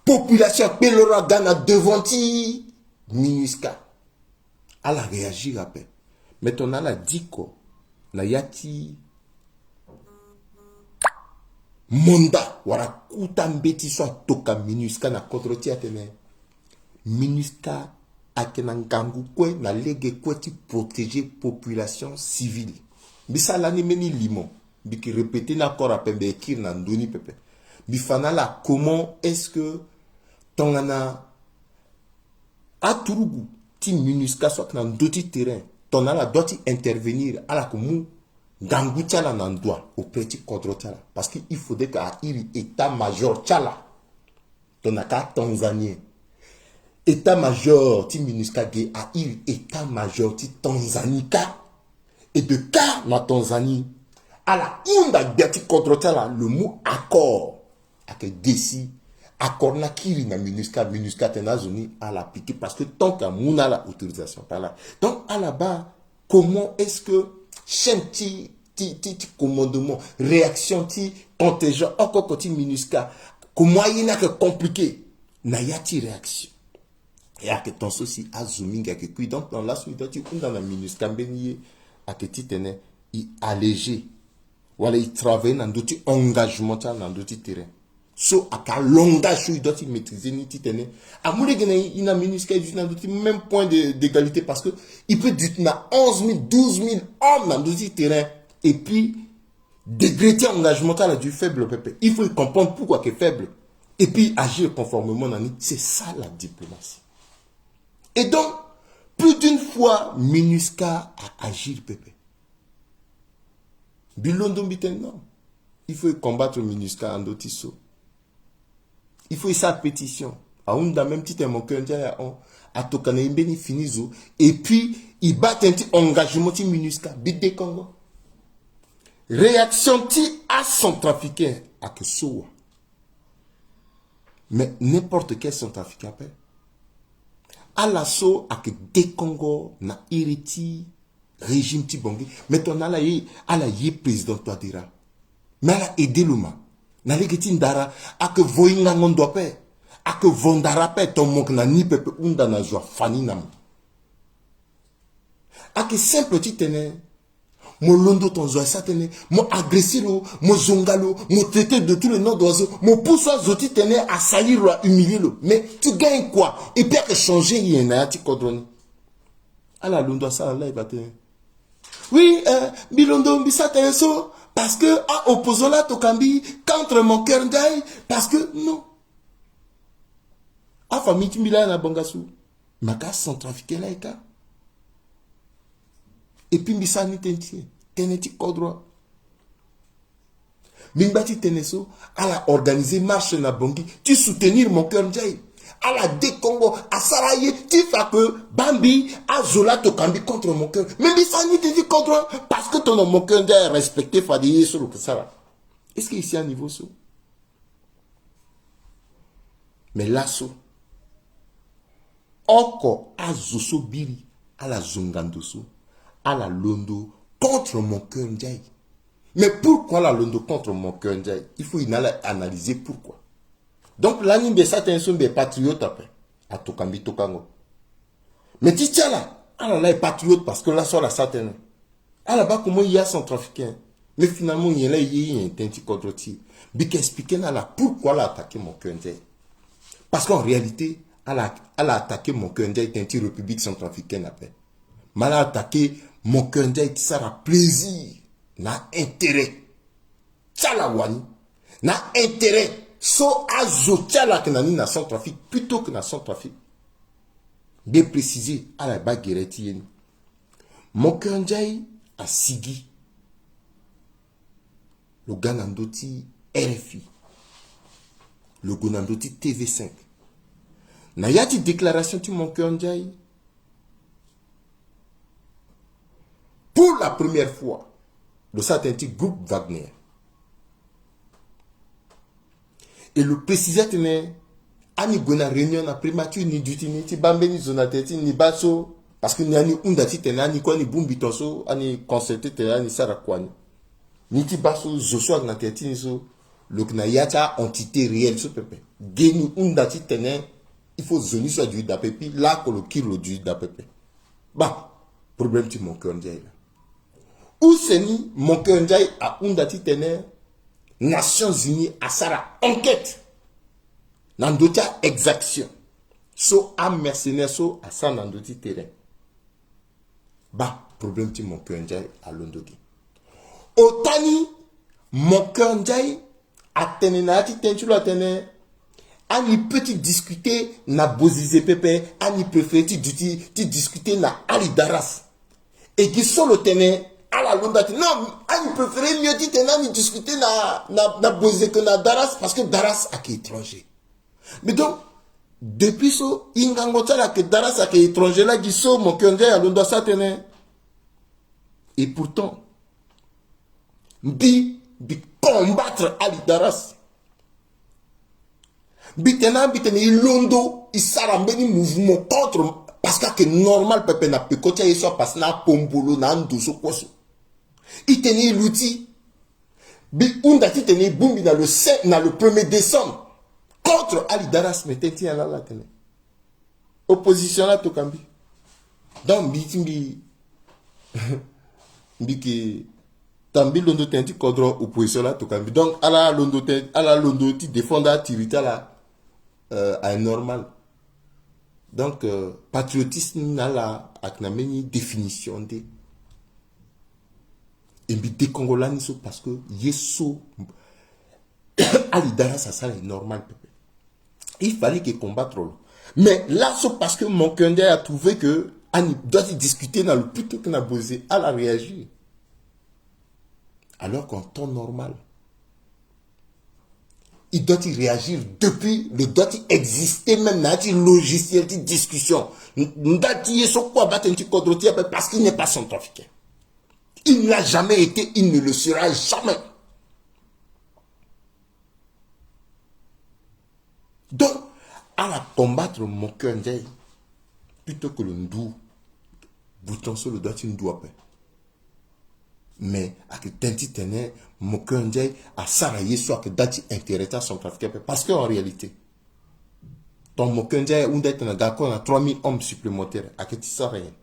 population pelora gana devant ti minuska à la réagir après maintenant la diko na yati Monda, wara kutambeti soit toka minuska na kontroti atene. Minuska akenangangu kwe na lege kwe ti protéger population civile. Bisa lani meni limon. Biki répéter na kora pembe ekir na ndoni pepe. Bifana la comment est-ce que tongana aturugu ti minuska soit na ndoti terrain. Tonala doit intervenir à la komu. Gangu tchala nandwa au petit contre tchala parce qu'il faudrait qu'à iri état-major tchala tonaka tanzanien état-major ti minuska ge à iri état-major ti tanzanika et de cas la Tanzanie à la unda biati contre tchala le mot accord à que déci accord na kiri na minuska tenazoni à la piquer parce que tant qu'à mouna la autorisation par là donc à la bas comment est-ce que chaîne ti commandement réaction ti contingent encore quand ti minuska comment il n'a que compliqué na yati réaction et à que ton souci a zoominga que puis donc dans la suite tu dans la minuska benye à que ti tene il allégé voilà il travaille dans d'autres engagement dans d'autres terrains so à ka langage il doit maîtriser ni ti tene à moule gene ina minuska dans d'autres même point d'égalité parce que il peut dire na 11 000 12 000 hommes dans d'autres terrains et puis décréter engagement à du faible peuple. Il faut comprendre pourquoi il est faible et puis agir conformément à c'est ça la diplomatie. Et donc plus d'une fois minuska a agir peuple. Bilondo biten non. Il faut combattre minuska en dotiso. Il faut sa pétition. A unda même petit mon cœur a tokana imbeni finizo et puis il bat un petit engagement ti minuska bide Congo. Réaction ti à centrafricain à que soit. Mais n'importe quel centrafricain peut. À l'assaut à que des Congo na iriti régime ti bongi. Mais ton à la yé président toi dira. Mais à la aidé l'homme. Na legeti ndara à que voyinga ngondo pe. À que vondara pe ton monk na ni pepe unda na joie fani nam. À que simple ti tene. mon londo ton zoa satene, mon agressiro, mon zongalo, mon traité de tous les noms d'oiseaux, mon pousso zoti tene à salir ou à humilier le. Mais tu gagnes quoi? Et bien que changer, il y en a un petit cordon. À la londo, ça, là, il va te. Oui, bilondo, mbisa so, parce que, à opposant là, tokambi, contre mon cœur d'ail, parce que, non. À famille, tu m'as na bangasu. Ma casse sont trafiqués là, et ka. Et puis, mbisa ni tenti, teneti kodro. Mingbati teneso, à la organiser marche na bangi, tu soutenir mon cœur d'ail. À la décongo, à Saraye, tu fais que Bambi, à Zola Tokambi contre mon cœur. Mais Bissani te dit contre, parce que ton mon cœur est respecté, Fadi, sur le Sara. Est-ce qu'il y a un niveau sous? Mais là, sous. Oko, à Zoso Biri, à la Zongandoso, à la Londo, contre mon cœur d'ail. Mais pourquoi la Londo contre mon cœur d'ail? Il faut analyser pourquoi. Donc, l'anime de certains sont des patriotes après. À Tokambi Tokango. Mais tu tiens là. Ah là, est patriote parce que là, sur la certaine. Ah là-bas, comment il y a son trafiquant. Mais finalement, il y a là, il y a un petit contre-tir. Bik expliquer là, pourquoi elle a attaqué mon cœur. Parce qu'en réalité, elle a attaqué mon cœur d'un petit république centrafricaine après. Mais elle a attaqué mon cœur qui sera plaisir. N'a intérêt. Tchala wani. N'a intérêt. So azotia la kenani na son trafic plutôt que na son trafic. Bien précisé à la baguereti. Mokanjai a Sigi. Le Ganandoti RFI. Le Ganandoti TV5. Nayati déclaration tu Mokanjai. Pour la première fois, le Satanti groupe Wagner. Et le précisait que ani gona réunion na primature ni duty ni ti bambe ni zonateti ni baso parce que ni ani undati tena ni kwa ni bumbi tonso ani concerté tena ni sara kwani ni ti baso zoso na teti ni so le na yata entité réelle so pepe geni undati tena il faut zoni so du dapepi là ko le kilo du dapepi ba problème ti mon cœur ndjay là où c'est ni mon cœur ndjay a undati tena Nations Unies à Sara enquête. Nandotia exaction. So à mercenaire so à ça nandoti terrain. Bah problème ti mon cœur à Londoki. Otani mon cœur à tenenati tentulo à tenen. Ani petit discuter na bozize pepe. Ani préféré ti discuter na Ali Daras. Et qui sont le tenen. À la Londati. Non, il préférait mieux dire que discuter na Bozé que na Daras parce que Daras a qui étranger. Mais donc, depuis ça, il y a que Daras a qui étranger là, qui sont mon cœur à Londati. Et pourtant, bi combattre Ali Daras. Bitena, il londo, il s'arambeni mouvement contre, parce que normal, pepe na pekotia, il soit passé na pombolo, na ndoso, quoi. Il tenait l'outil. Undati tenait Bumbi dans le 1er décembre. Contre Ali Daras, mais t'es là la télé. Opposition là, Tokambi. Donc, Bitimbi. Biki. Tambi Londo Tenti contre opposition là, Tokambi. Donc, à la Londo, tu défends la tirita là. À normal. Donc, patriotisme là, la, avec la même définition de. Et puis des Congolais parce que Yeso Ali Daras ça est normal. Il fallait qu'il combattre. Mais là c'est parce que mon Kende a trouvé que Annie doit discuter dans le plutôt que n'a posé. Elle a réagi. Alors qu'en temps normal, il doit y réagir depuis, il doit y exister même dans un logiciel de discussion. Parce qu'il n'est pas centrafricain. Il n'a jamais été, il ne le sera jamais. Donc, à la combattre mon cœur, plutôt que le ndou, bouton sur le doigt, tu ne dois pas. Mais, à que tenti tenait, mon cœur, à s'arrailler, soit que dati intéressant son trafic. Parce qu'en réalité, ton mon cœur, on est d'accord, on a 3000 hommes supplémentaires, à que tu sais rien.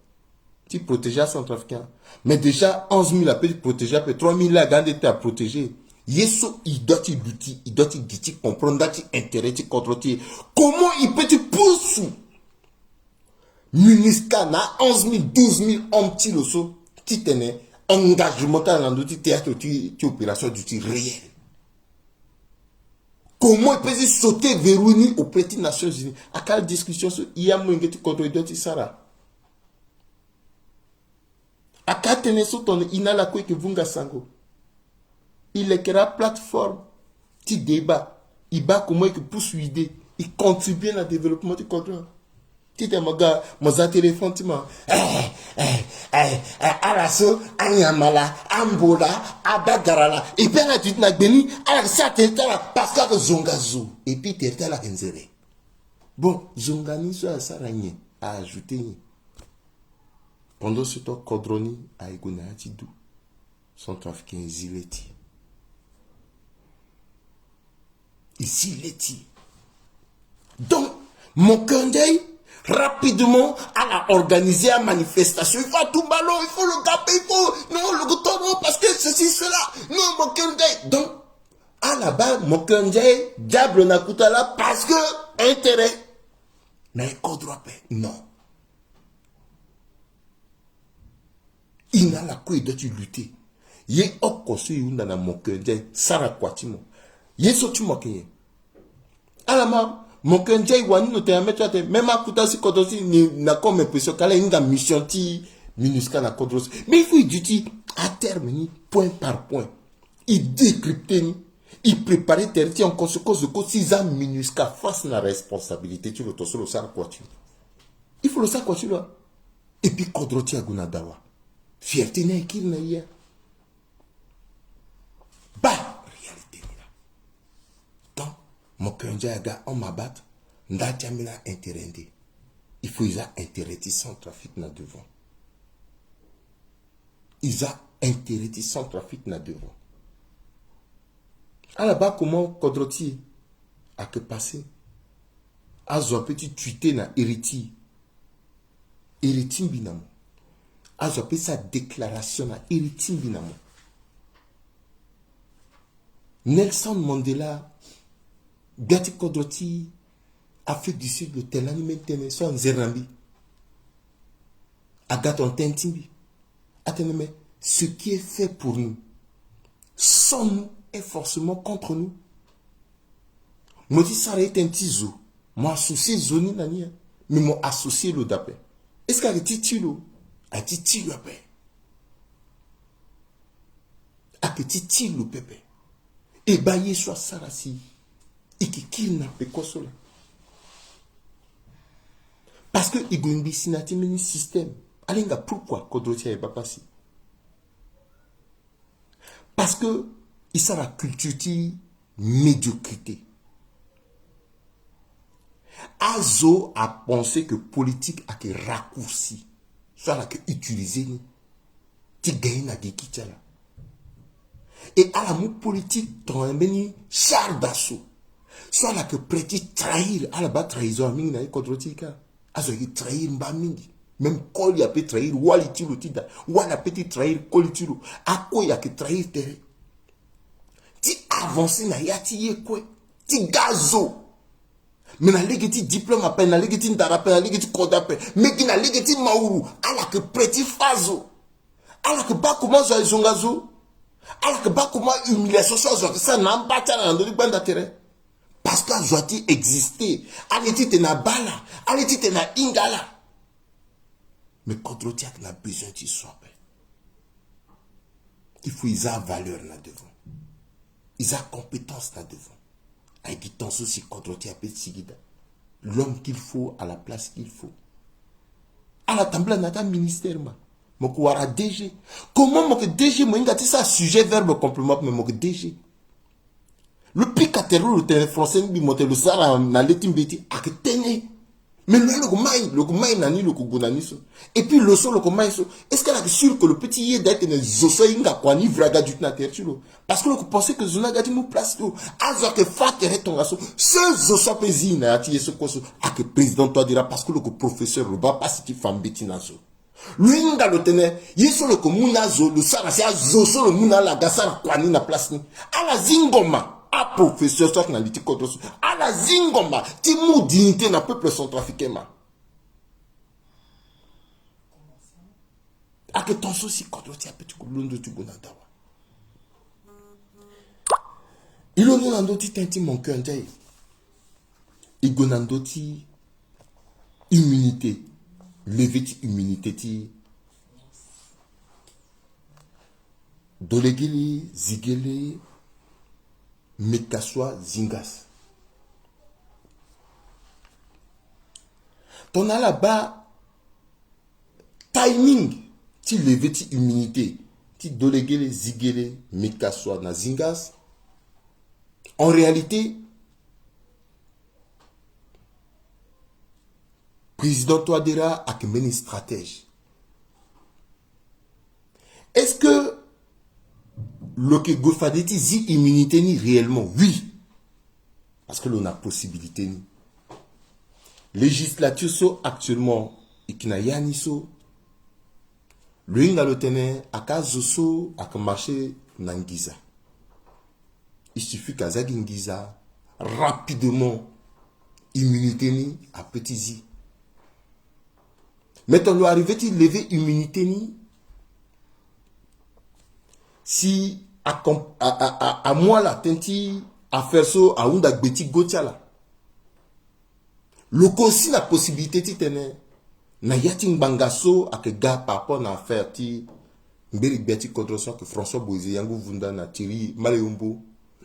tu protèges à Centrafricain. Mais déjà, 11 000 à peut protéger, après 3 000 à gagner à protéger. Yeso, il doit y lutter, il doit y dire, comprendre, il doit y intérêt, contrôler. Comment il peut te pousser? MINUSCA na 11 000, 12 000 hommes, tu tenais engagement dans le théâtre, tu opération du tir réel. Comment il peut sauter verrouiller aux petites Nations Unies? À quelle discussion il y a moins que tu contrôles de Sara? À quelle tension ton inala quoi que vunga sango? Il est créé plateforme, petit débat, il bat comment il pousse l'idée, il contribue à développement du contrôle. Tu te maga, moza téléphone, tu m'as. Alasso, Anyamala, Ambola, Abagarala. Et puis là, tu te n'as béni, alors ça t'es là, parce que Zongazo. Et puis t'es là, Enzere. Bon, Zongani, ça a rien à ajouter. Pendant ce temps, Kodroni a égouné à Tidou. Son trafiquant Zileti. Ici, Leti. Donc, mon candé, rapidement, elle a organisé une manifestation. Il faut tout ballon, il faut le gaper, il faut, non, le gouton, parce que ceci, cela. Non, mon candé. Donc, à la base, mon candé, diable n'a coûté là parce que intérêt. Mais non. Il n'a la quoi, il doit lutter. Il est au conseil, il n'a mon candé, Sarah Kwatimo. Il est sorti mon candé. À la main, mon candé, même à Kouta, si Kodosi n'a comme impression qu'elle a une mission minuscule à Kodosi. Mais il faut dire à terme, point par point. Il décrypte, il prépare en conséquence de quoi 6 ans minuscule face à la responsabilité. Tu le tosses le sang quoi tu. Il faut le sang quoi tu là. Et puis Kodroti Agunadawa. Fierté n'est qu'il n'a hier. Bah, réalité là. Donc, mon candé, on m'abat. Ndajamina intérêt. Il faut qu'ils aient intérêt sans trafic na devant. Ils ont intérêt sans trafic na devant. À la bas, comment Kodroti a que passé? A zo petit tweeté na héritier. Héritier binamo. A zo petit sa déclaration na héritier binamo. Nelson Mandela, Gati Kodroti, Afrique du Sud, le Telani Mentene, son Zerambi. Agaton Tentimbi. Attendez, ce qui est fait pour nous, sans nous, est forcément contre nous. Moi, dis ça est un petit zoo. Moi, associé zoni nani, mais moi, associé le d'appel. Est-ce qu'il y a un petit tilo? Un petit tilo d'appel. Un petit tilo pépé. Et baillé soit sarasi. Et qui n'a pas quoi cela. Parce que il y a un système. Alinga pourquoi Kodroti n'est pas passé? Parce que il s'est la culture de médiocrité. Azo a pensé que politique a que raccourci, soit la que utiliser, tu gagnes la guéquitala. Et à la mou politique, tu as un char d'assaut, soit la que prêter trahir, à la bas trahison, ming na Kodroti ka, azo y trahir mba mingi. Même quand il y a pu trahir, wali tilo tida, wala petit trahir, koli tilo, à quoi il y a que trahir terre. Tu avances na yati ye quoi, tu gazo. Mais na légiti diplôme appel, na légiti ndarape, na légiti code appel, mais qui na légiti maourou, à la que petit fazo, à la que ba comment ça ils ont gazo, à la que ba comment humiliation ça n'a pas tant dans le bande d'intérêt. Parce que Zoati existait, allez-tu te na bala, allez-tu te na ingala. Mais Kodroti a besoin de soi. Il faut qu'ils aient valeur là devant. Ils ont compétence là devant. Avec Gitanso aussi Kodroti a Sigida. L'homme qu'il faut à la place qu'il faut. À la table n'a pas ministère ma. Moko wara DG. Comment mon DG moi ngati ça sujet verbe complément mais mon DG. Le picatero le terrain français bi monter le sara na letimbeti aketene. Mais le gomaï nani le kugunaniso. Et puis le son le gomaï so. Est-ce qu'elle est sûre que le petit yé d'être ne zoso inga kwani vraga du natertulo? Parce que vous pensez que zona gadi mou place yo. Azo que fatere ton asso. Ce zoso pezi na ati yeso koso. A que président toi dira parce que le professeur le va pas si tu femme beti naso. Luinga le tene, yeso le komuna zo, le sara se a zo so le muna la gasara kwani na place ni. Ala zingoma, a professeur soit na liti contre so. Ala zingoma, ti mou dignité na peuple centrafricain ma. A que ton souci contre ti a petit kulundo tu gona dawa. Il on a ti tenti mon cœur ndai. Igonando ti immunité. Lever immunité ti dolegili zigele mekaswa zingas. Ton a là-bas timing ti lever ti immunité ti dolegili zigele mekaswa na zingas. En réalité, président Touadéra a une stratège. Est-ce que le que Gofadeti zi immunité ni réellement? Oui. Parce que l'on a possibilité ni. Législature so actuellement, ikina yani so. Le inga le tene akazo so ak marché nangiza. Il suffit qu'à Zagingiza, rapidement, immunité ni à petit zi. Mais on doit arriver à lever immunité ni. Si à moi la tenti à faire ça à un dagbeti gotia là. Le aussi la possibilité ti tene na yatin bangaso à que gars par rapport na faire ti mbiri beti contre ça que François Boise yango vunda na Thierry Maléumbo.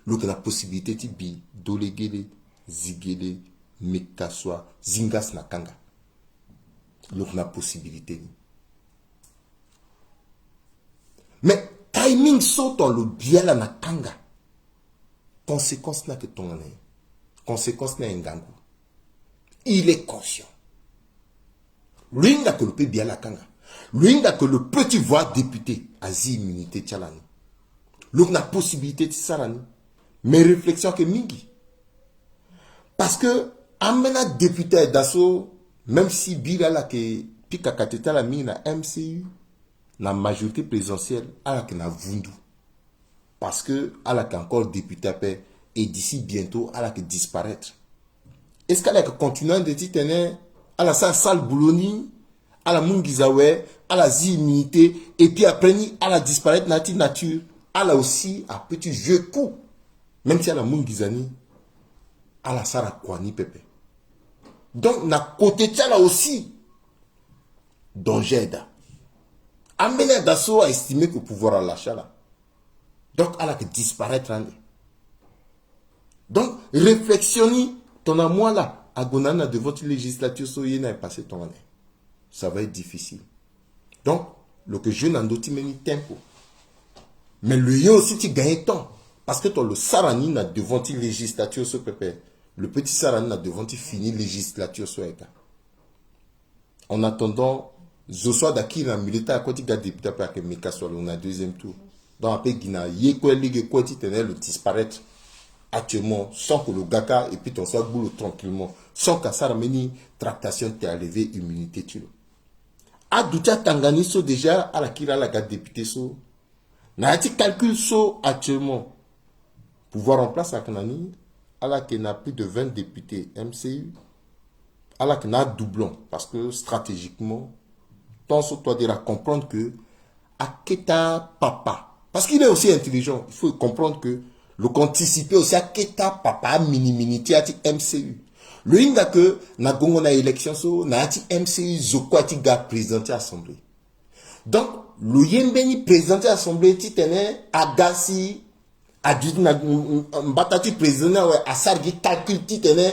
Donc la possibilité ti bi dolegele zigele mekaswa zingas na kanga. Donc la possibilité. Mais timing saute le bien la na kanga. Conséquence na que ton année. Conséquence na ngangu. Il est conscient. Lui n'a que le bien la kanga. Lui n'a que le petit voix député Asie immunité tchalani. Donc la possibilité de sarani. Mes réflexions que mingi. Parce que, amena député d'assaut, même si Bila la que Pika Kateta la mina MCU, la majorité présidentielle, à la que na vundu. Parce que, à la encore député à paix, et d'ici bientôt, à la que disparaître. Est-ce qu'elle a que continuer de dire, à la salle bouloni, à la mungizawe, à la zimmunité, et puis après, à la disparaître nature, à la aussi, à petit jeu coup. Même si à la Mungizani, à la Sara Kwani Pepe. Donc, na côté là aussi, danger. Amener d'assaut à estimer que le pouvoir à l'achat là. Donc, à la que disparaître. Donc, réflexionnez, ton amour là, à Gonana de votre législature, soyez n'a passé ton année. Ça va être difficile. Donc, le que je n'en doute meni tempo. Mais le yo aussi, tu gagnes temps. Parce que toi, le Sarani n'a devant la législature sur Pépé. Le petit Sarani n'a devant fini législature sur Eka. En attendant, je sois d'acquis la militaire à côté de député pour que Mika soit on a deuxième tour. Donc après Guina, Yekwe Ligue quoi le disparaître actuellement sans que le Gaka et puis ton soit boulot tranquillement. Sans qu'à Sarameni, tractation t'est levé immunité tu. A Doutia Tangani so déjà à la Kira la député so. N'a t calcul so actuellement. Pouvoir en place à Kanani, à la qui n'a plus de 20 députés MCU, à la qui n'a doublon, parce que stratégiquement, ton toi dire à comprendre que à Keta Papa, parce qu'il est aussi intelligent, il faut comprendre que le anticiper aussi à Keta Papa mini-minité à MCU. Le inga que na gongo na élection so na ati MCU zoko ati ga présenté assemblée. Donc le yembeni présenté assemblée ti tene agasi a dit na batatu président ouais a sargi calcul ti tene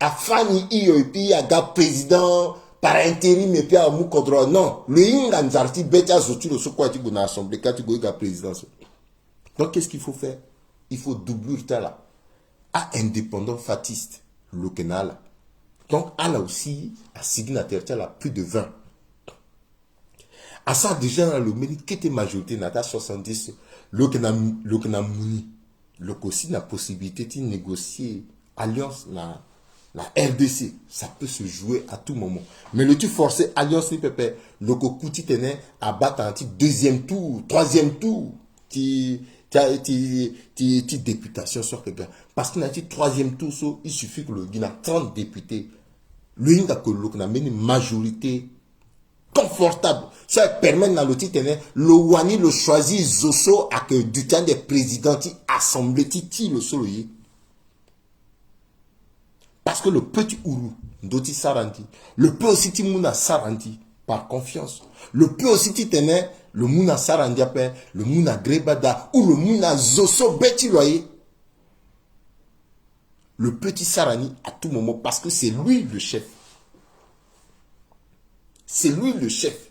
a fani iyo et puis a ga président par intérim et puis a mou contrôle non le inga nzarti betia zotu le soko ati go na assemblée kati go ga président. Donc qu'est-ce qu'il faut faire? Il faut doubler là à indépendant fatiste le canal. Donc, elle a aussi un signataire, elle a plus de 20. À ça, déjà, le mérite qui était majorité, n'a 70, le canal mouni. Le aussi, la possibilité de négocier alliance, La RDC, ça peut se jouer à tout moment. Mais le tu forcé Alliance ni Pepe, le Kokouti tenait à battre un petit deuxième tour, troisième tour, ti députation sur quelqu'un. Parce qu'il a dit troisième tour, il suffit que le Guinée a 30 députés. Lui, il a que une majorité confortable. Ça permet dans le titre, le Wani le choisit Zoso à que du temps des présidents qui assemblent ti le solo. Parce que le petit Ourou, Ndoti Sarandi, le peu aussi ti Mouna Sarandi, par confiance. Le peu aussi ti tenait, le Mouna Sarandi appelle, le Mouna Grebada, ou le Mouna Zoso Beti Loyer. Le petit Sarani à tout moment, parce que c'est lui le chef. C'est lui le chef.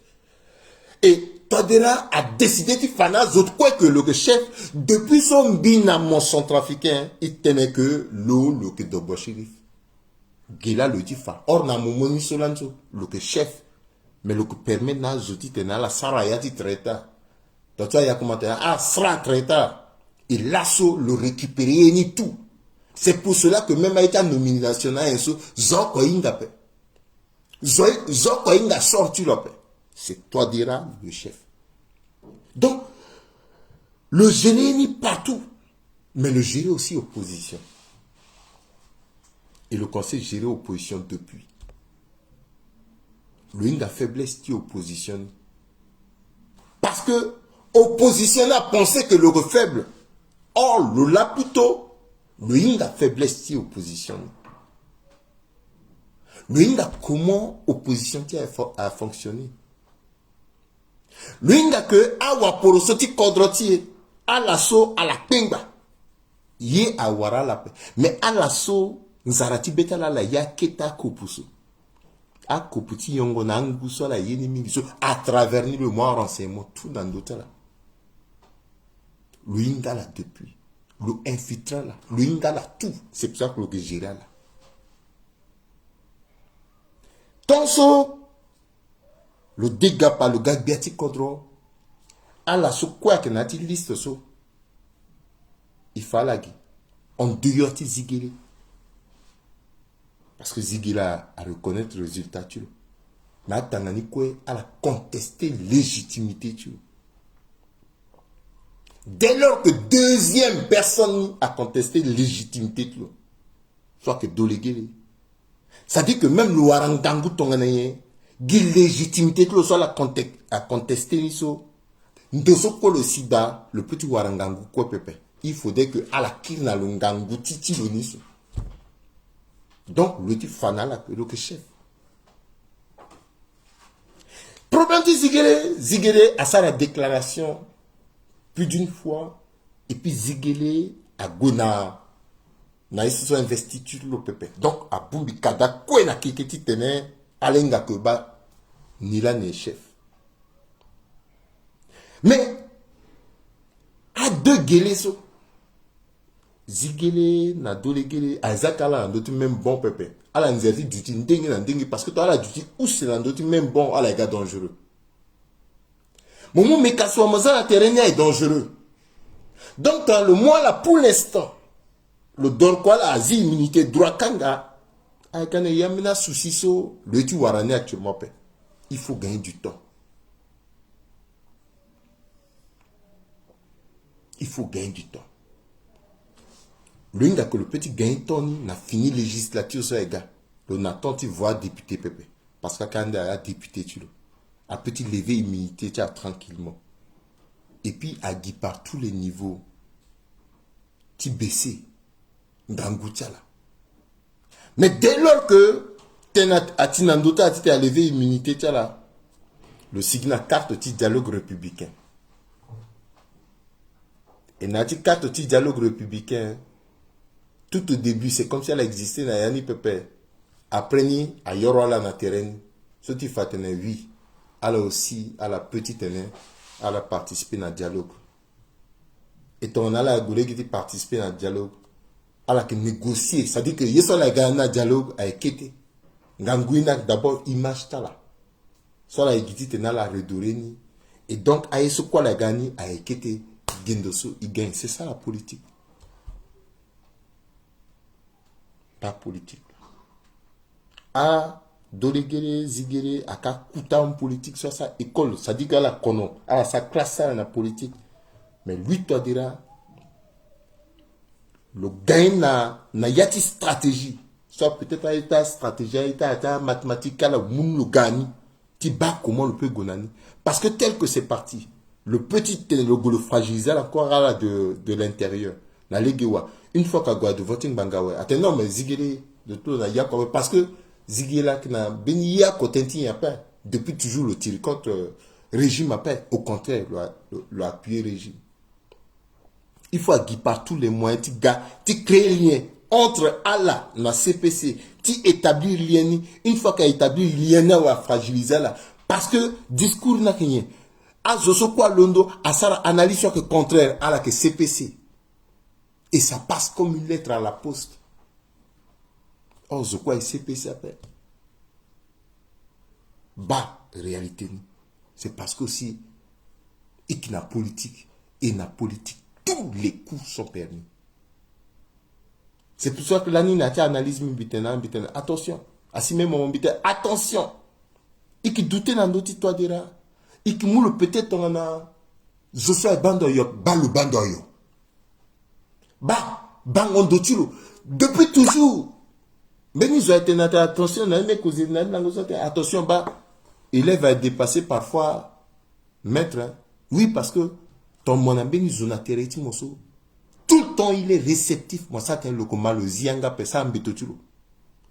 Et Todera a décidé de faire quoi que le chef, depuis son binamon centrafricain, il tenait que le que Dobo Shérif. Gila le dit fa. Or, na momoni solanzo, le chef. Mais le que permet na zoti tena la sarayati traita. Donc, il y a commenté, ah, sera traita. Et l'assaut le récupérer ni tout. C'est pour cela que même avec la nomination, Zoko Inga pe. Zoko Inga sorti la paix. C'est toi dira le chef. Donc, le génie partout, mais le gérer aussi opposition. Et le conseil gérer opposition depuis. Le Inga faiblesse qui oppositionne. Parce que opposition a pensé que le faible. Or, le là plutôt, le Inga faiblesse qui oppositionne. Le Inga comment opposition qui a fonctionné. Le Inga que awa pour soti kodrotier à l'assaut à la pingba. Yé awara la paix. Mais à l'assaut, nzarati betala la ya keta kopuso. A koputi yongo na nguso la yeni mingiso à travers le mois renseignement tout dans d'autres là. Le Inga là depuis. Le infiltrant là. Le Inga là tout. C'est pour ça que le géré là. Tonso, le dégât par le gars Biati Kodro, à la sou quoi que n'a liste so, il fallait on dehors Zigiri. Parce que Zigiri a reconnaître le résultat, tu vois. Mais attendez quoi, à la contester légitimité, tu vois. Dès lors que deuxième personne a contesté légitimité, tu vois, soit que Dolégué. Ça dit que même le Warangangu Tonganaye, qui légitimité, tu vois, soit la à contester, le sida, le petit Warangangu, quoi, pépé. Il faudrait que à la kirna le ngangu titi le niso. Donc, le type fanal le chef. Problème de Zigele a ça la déclaration plus d'une fois. Et puis Zigele a gona na iso investiture le pépé. Donc, à Bumbi Kada, quoi na kiketi tene, alenga keba, ni la ni chef. Mais, à deux guéleso, Zigele na dolegele azakala ndoti même bon pépé ala nzerti duty ndengi na ndengi parce que toi la duty ou c'est la ndoti même bon ala gars dangereux momo mekaso maza na terrain est dangereux donc dans le mois là pour l'instant le don quoi la asie immunité droit kanga aikane yamina souciso le tu warane actuellement pe il faut gagner du temps il faut gagner du temps. Le que le petit gain Tony n'a fini législature sur les gars. Le Nathan tu vois député Pépé. Parce que quand il a député tu le. A petit lever immunité tu as tranquillement. Et puis à dit par tous les niveaux. Tu baissé. Ngangoutia là. Mais dès lors que tu as tinandota tu as levé immunité tu là. Le signal carte du dialogue républicain. Et n'a dit carte du dialogue républicain. Tout au début, c'est comme si elle existait dans Yanni Pepe. Après, ni à Yorola na terrain, ce qui fait oui, elle aussi, à la petite année, elle a participé dans le dialogue. Et on a la goulée qui participer dans le dialogue, elle a négocié. Ça dit que Yeso la gagné dans le dialogue avec Kété. Ngangouina d'abord image tala. Soit la Egiti tena la redoreni. Et donc, à Yeso quoi la gagné avec Kété, Gendoso, il gagne. C'est ça la politique. Pas politique. à Dolegere, Zigere, à Kakuta en politique, soit sa école, ça dit qu'à la kono, à sa classe en politique. Mais lui, toi, dira, le gain na yati stratégie. Soit peut-être à ta stratégie, à ta mathématique, à la moun le gagne. Tu bats comment le peut gonani. Parce que tel que c'est parti, le petit, le fragilisé, encore là de l'intérieur. Na legewa. Une fois qu'à de voting bangawe. Attends, non, mais Zigere, de tout, na yakore. Parce que Zigela qui n'a béni ya kotenti ya pas. Depuis toujours le tir contre régime a pas. Au contraire, le appuyer régime. Il faut agir par tous les moyens. Tu crées lien entre Allah et la CPC. Tu établis lien. Une fois qu'il a établi lien, on va fragiliser là. Parce que discours n'a rien. À Zosokwa Londo, à Sarah analyse que contraire à la que CPC. Et ça passe comme une lettre à la poste. Or, Zokwa et CPC après. Bah, réalité. C'est parce que aussi, et qu'il y a politique, et la politique. Tous les coups sont permis. C'est pour ça que l'année n'a pas analyse attention. Ainsi même mon attention. Et qui doutait dans notre histoire dira. Et qui moule peut-être on a. Je suis un bandoyo. Ba le bandoyo. Ba bangondo tiro. Depuis toujours. Mais nous avons été attention. Attention ba. Élève va dépasser parfois maître. Hein. Oui parce que. Ton mon ami zonatere ti moso. Tout le temps il est réceptif. Moi ça le comment le zianga pe ça mbetoturo.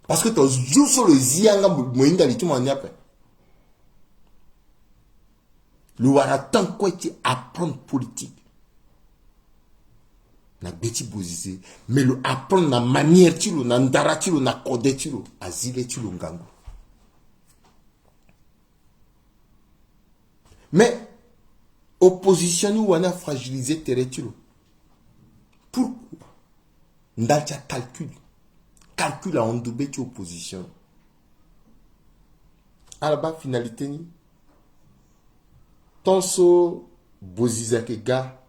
Parce que ton joue sur le zianga moinga li ti mo nyape. Le wara tant quoi tu apprendre politique. Na beti bozise mais le apprendre na manière tilo na ndara tilo na code tilo azile tilo ngango. Mais opposition ou on a fragilisé territoire. Pourquoi? Ndacha calcul. Calcul à endoubé tu opposition. À la bas finalité ni. Tonso bozizake ga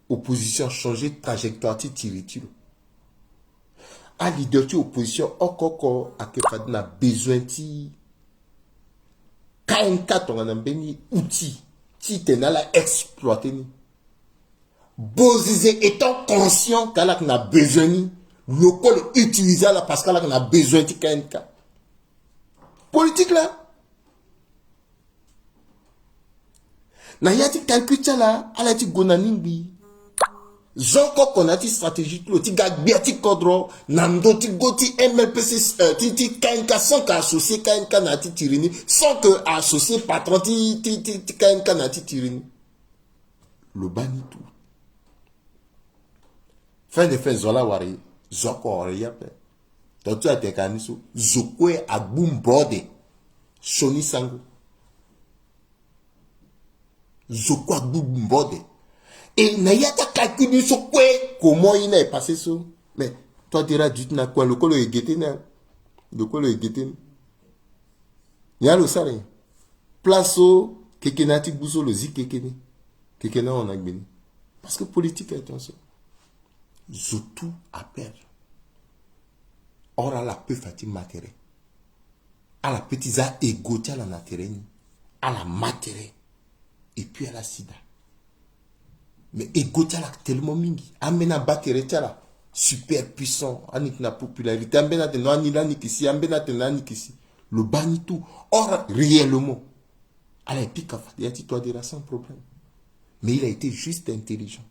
opposition changer trajectoire ti tiritilo. À leader tu opposition okoko à que pas na besoin ti KN4 on a beni outil. Si tu n'as exploité, Bozizé étant conscient qu'elle a besoin, le col utilisé là parce qu'elle a besoin de KNK. Politique là. Na yati calcul là, elle a dit gonanimbi. Zonko qu'on a dit stratégie tout, ti gagbiati kodro, namdo ti goti MLPC, ti KNK sans qu'associer KNK na ti tirini, sans que associer patron ti KNK na ti tirini. Le bani tout. Fin de fin zola wari, zoko wari yape. Toto ate kaniso, zokwe agbum bode, shoni sango. Zoko agbum bode. Et il y a ta calcul sur quoi, comment il est passé ça. Mais toi, tu diras, tu n'as quoi, le col est guetté, le col est guetté. Il y a le salaire. Place au, quelqu'un qui bouge le zik, quelqu'un on a gagné. Parce que politique, attention. Surtout à perdre. Or, à la peu fatiguée matérielle. À la petite a égoté à la naturelle. À la matérielle. Et puis à la sida. Mais égotia là tellement mingi. Amena battere là super puissant. Anik na popularité. Amena te no anila nikisi. Amena te na nikisi. Le bani tout. Or réellement. À pique à il a dit toi dira sans problème. Mais il a été juste intelligent.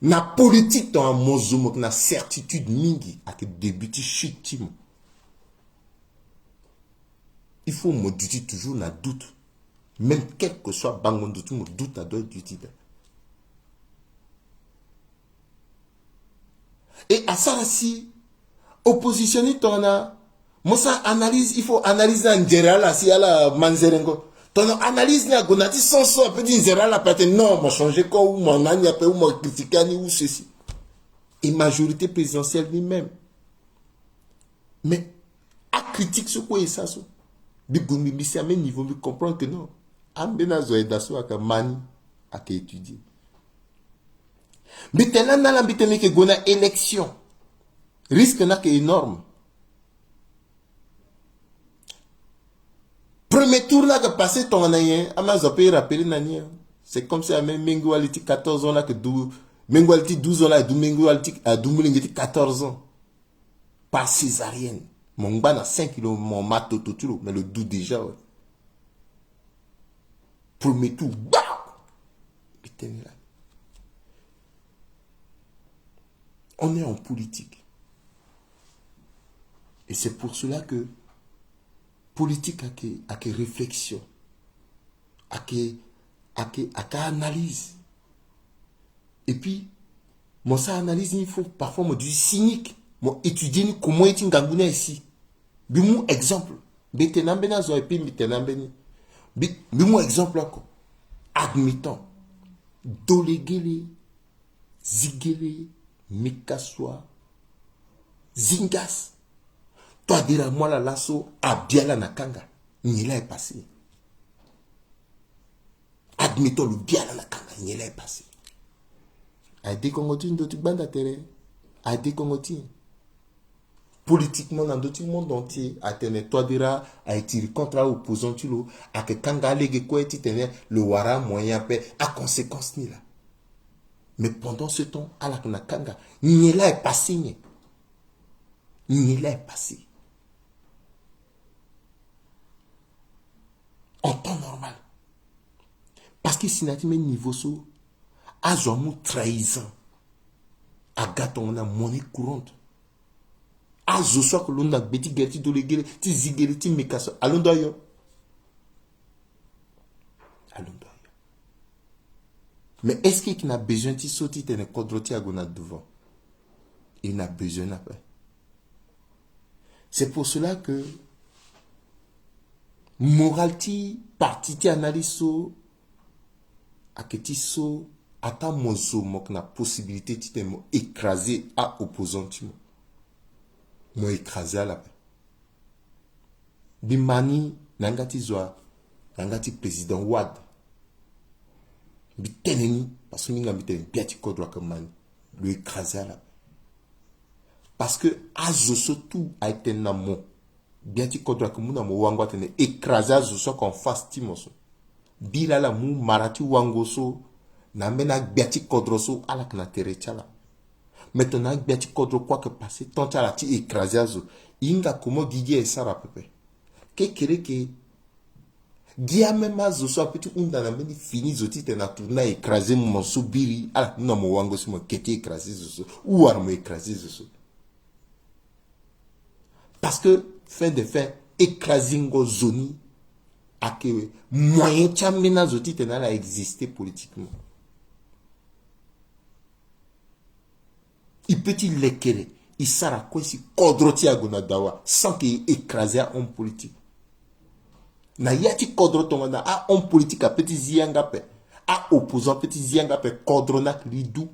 Na politique dans un mozomo na certitude mingi à que débuter chutimo. Il faut modifier toujours na doute. Même quel que soit bangondo, tu me doutes à d'autres d'utile. Et à ça aussi, oppositionner ton a, moi ça analyse, il faut analyser en général là, si à la manzerengo. Ton analyse n'a gonati sans ça, peut dire général là, peut-être non, moi changer quoi, ou moi n'ani après, ou moi critiquer ni ou ceci. Et majorité présidentielle lui-même. Mais, à critique ce quoi est ça, ça. Mais c'est à même niveau, mais comprendre que non. Ambena zoedaso aka mani aka étudier. Mais tellement na l'ambité que gona élection Risque n'a qu'énorme. Premier tour là que passé ton année, Amazon peut rappeler nani. C'est comme ça même Mengo aliti 14 ans là que Mengo aliti 12 ans là et Mengo aliti à 14 ans. Par césarienne. Mon ban a 5 kilos, mon mato tout mais le doux déjà. Ouais. Premier tour, bah! Putain là. On est en politique. Et c'est pour cela que politique a que réflexion, a que analyse. Et puis, moi ça analyse, il faut parfois me dire cynique. Moi étudier comment est-il gangouné ici. Bimou exemple. Betenambena zo et puis betenambeni. Bimou exemple là quoi. Admettons. Dolegele, zigele, mikaswa, zingas. Toi dire moi la lasso à Biala Nakanga. Nila est passé. Admettons le Biala Nakanga. Nila est passé. A dit qu'on continue d'autres bandes à terre. A dit qu'on continue. Politiquement, dans d'autres monde entier, a tenu toi dire a été contre l'opposant tu l'as. A que Kanga lege quoi tu tenais le wara moyen paix à conséquence ni là. Mais pendant ce temps, à la Nakanga, Nila est passé. Nila est passé. En temps normal. Parce que si nous niveau so, à Zomou trahison, à gâteau on a monnaie courante. À Zoso que l'on a bêti gerti de l'égale, ti zigeli, ti mekaso, allons d'ailleurs. Allons d'ailleurs. Mais est-ce qu'il n'a besoin de sauter de ne quadroti à gonade devant? Il n'a besoin après. C'est pour cela que moralité, partie analyse à que tu so à ta mozo mok na possibilité de écraser à opposant tu mo écraser à la paix. Bimani nangati zoa nangati président Wad biteneni parce que ninga biteni biati kodwa kamani le écraser à la paix. Parce que azoso tout a été namo biati kodwa kamuna mo wangwa tene écraser azoso qu'on fasse timoso bila la mu marati wangoso na mena biati kodroso ala kana terechala. Maintenant biati kodro quoi que passer tant à la ti écraser azo inga komo gigi et sara pepe ke kere ke dia même azoso apeti unda na meni fini zoti te na tourna écraser mon subiri ala na mo wangoso mo kete écraser zoso ou ar mo écraser zoso. Parce que fin de fin écrasingo zoni a que moyen chamena zoti te na la exister politiquement. Il peut-il l'éclairer, il sera quoi si kodroti a gonadawa sans qu'il écrase un homme politique. Na yati kodroton na a homme politique a petit ziangape, a opposant petit ziangape kodrona lidou.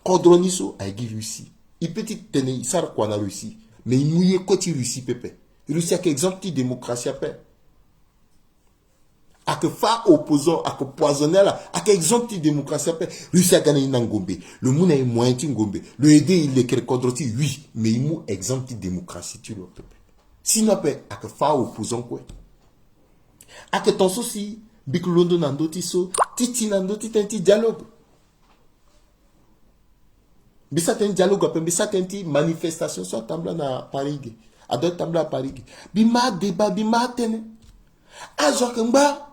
Kodroniso a égi Russie. Il peut-il tenir, il sera quoi na Russie, mais il mouille côté Russie pepe. Russie a qu'exemple de démocratie à paix. À que fa opposant, à que poisonner là, à que exemple de démocratie après, Russie a gagné une Ngombe, le monde a moyen de Ngombe, le aider il est quel quadroti, oui, mais il mou exemple de démocratie tu l'as. Sinon après, à que fa opposant quoi, à que ton souci, bikulondo nandoti so, titi nandoti tenti dialogue, bisa tenti dialogue après, bisa tenti manifestation soit temblant à Paris, à d'autres temblant à Paris, bima débat, bima tene, à Joakemba.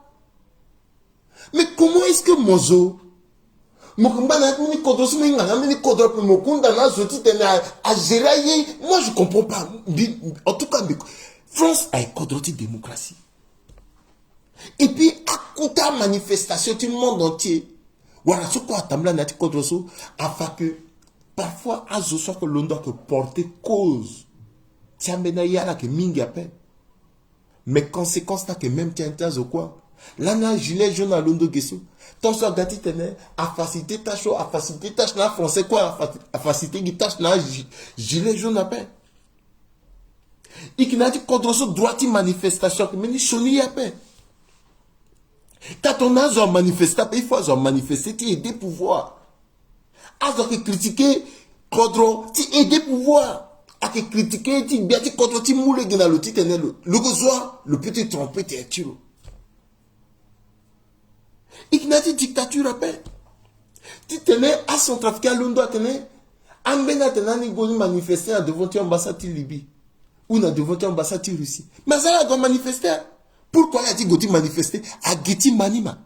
Mais comment est-ce que Mozo, moi je comprends pas. En tout cas, France a une démocratie. Et puis, à côté de la manifestation, tout le monde entier, voilà ce qu'on a afin que parfois, à ce soit que l'on doit porter cause. Tiens, maintenant, il y a là que Ming a peine. Mais conséquence, là que même tiens, au quoi? Là, na gilet jaune à l'ondo gesso. Tant soit gâti tene, à faciliter tâche, à faciliter tâche, na français quoi, à faciliter tâche, na gilet jaune à peine. Et qui n'a dit contre ce droit de manifestation, mais ni choni à peine. Quand on a un manifestant, il faut manifester, tu aider pouvoir. Alors que critiquer, Kodro, tu aides pouvoir à te critiquer, tu bien, tu contre, tu moules dans le titre, le gozoa, le petit trompette et tu. Il n'a dit dictature après. Tu tenais à son trafic à Londres, tu tenais, en Bénin, tu n'as pas manifesté devant l'ambassade de Libye ou devant l'ambassade de Russie. Mais ça, elle doit manifester. Pourquoi elle a dit Goti manifester à Giti Manima?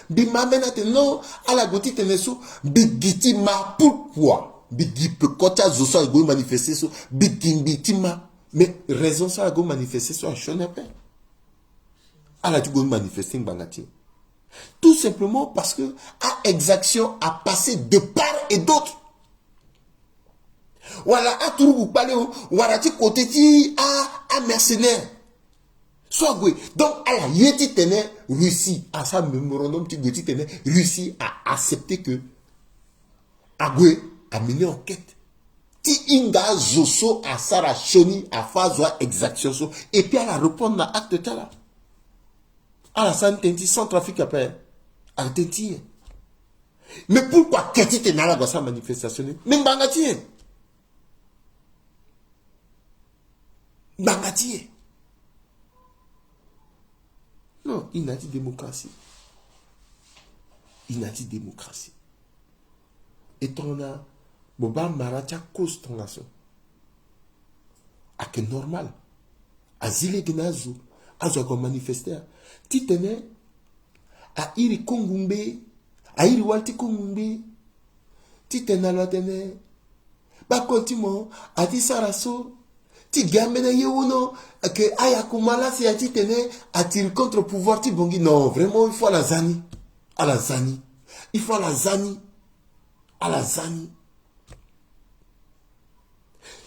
Bima maintenant non, à la Goti Teneso, Bigiti Ma, pourquoi? Bigipe Kota Zosa go manifester so, Bigimbi Ma. Mais raison ça go manifester so à Chonepe. Elle a dit go manifester en Bangati. Tout simplement parce que à exaction a passé de part et d'autre. Voilà, à tout vous parlez, voilà, tu côté ti à mercenaire. Soit oui. Donc, à la yeti tenait Russie, à sa mémorandum, tu tenait Russie a accepté que Agwe a mené enquête. Ti inga zoso a Sarah Choni a fait exaction so et puis elle a répondu à acte tala. À la santé sans trafic après. À tenti. Mais pourquoi qu'est-ce que tu n'as pas sa manifestation? Mais bangati. Bangati. Non, il n'a dit démocratie. Il n'a dit démocratie. Et ton a, Boba Maracha cause ton nation. A que normal. A zile gnazo, a zo manifester. Ti tene, a iri kongumbe, a iri walti kongumbe. Ti tene la tene. Ba kontimo, a ti saraso. Ti gamene yewuno que aya kumala si a ti tene a tir contre pouvoir ti bongi. Non, vraiment il faut à la zani. À la zani. Il faut à la zani. À la zani.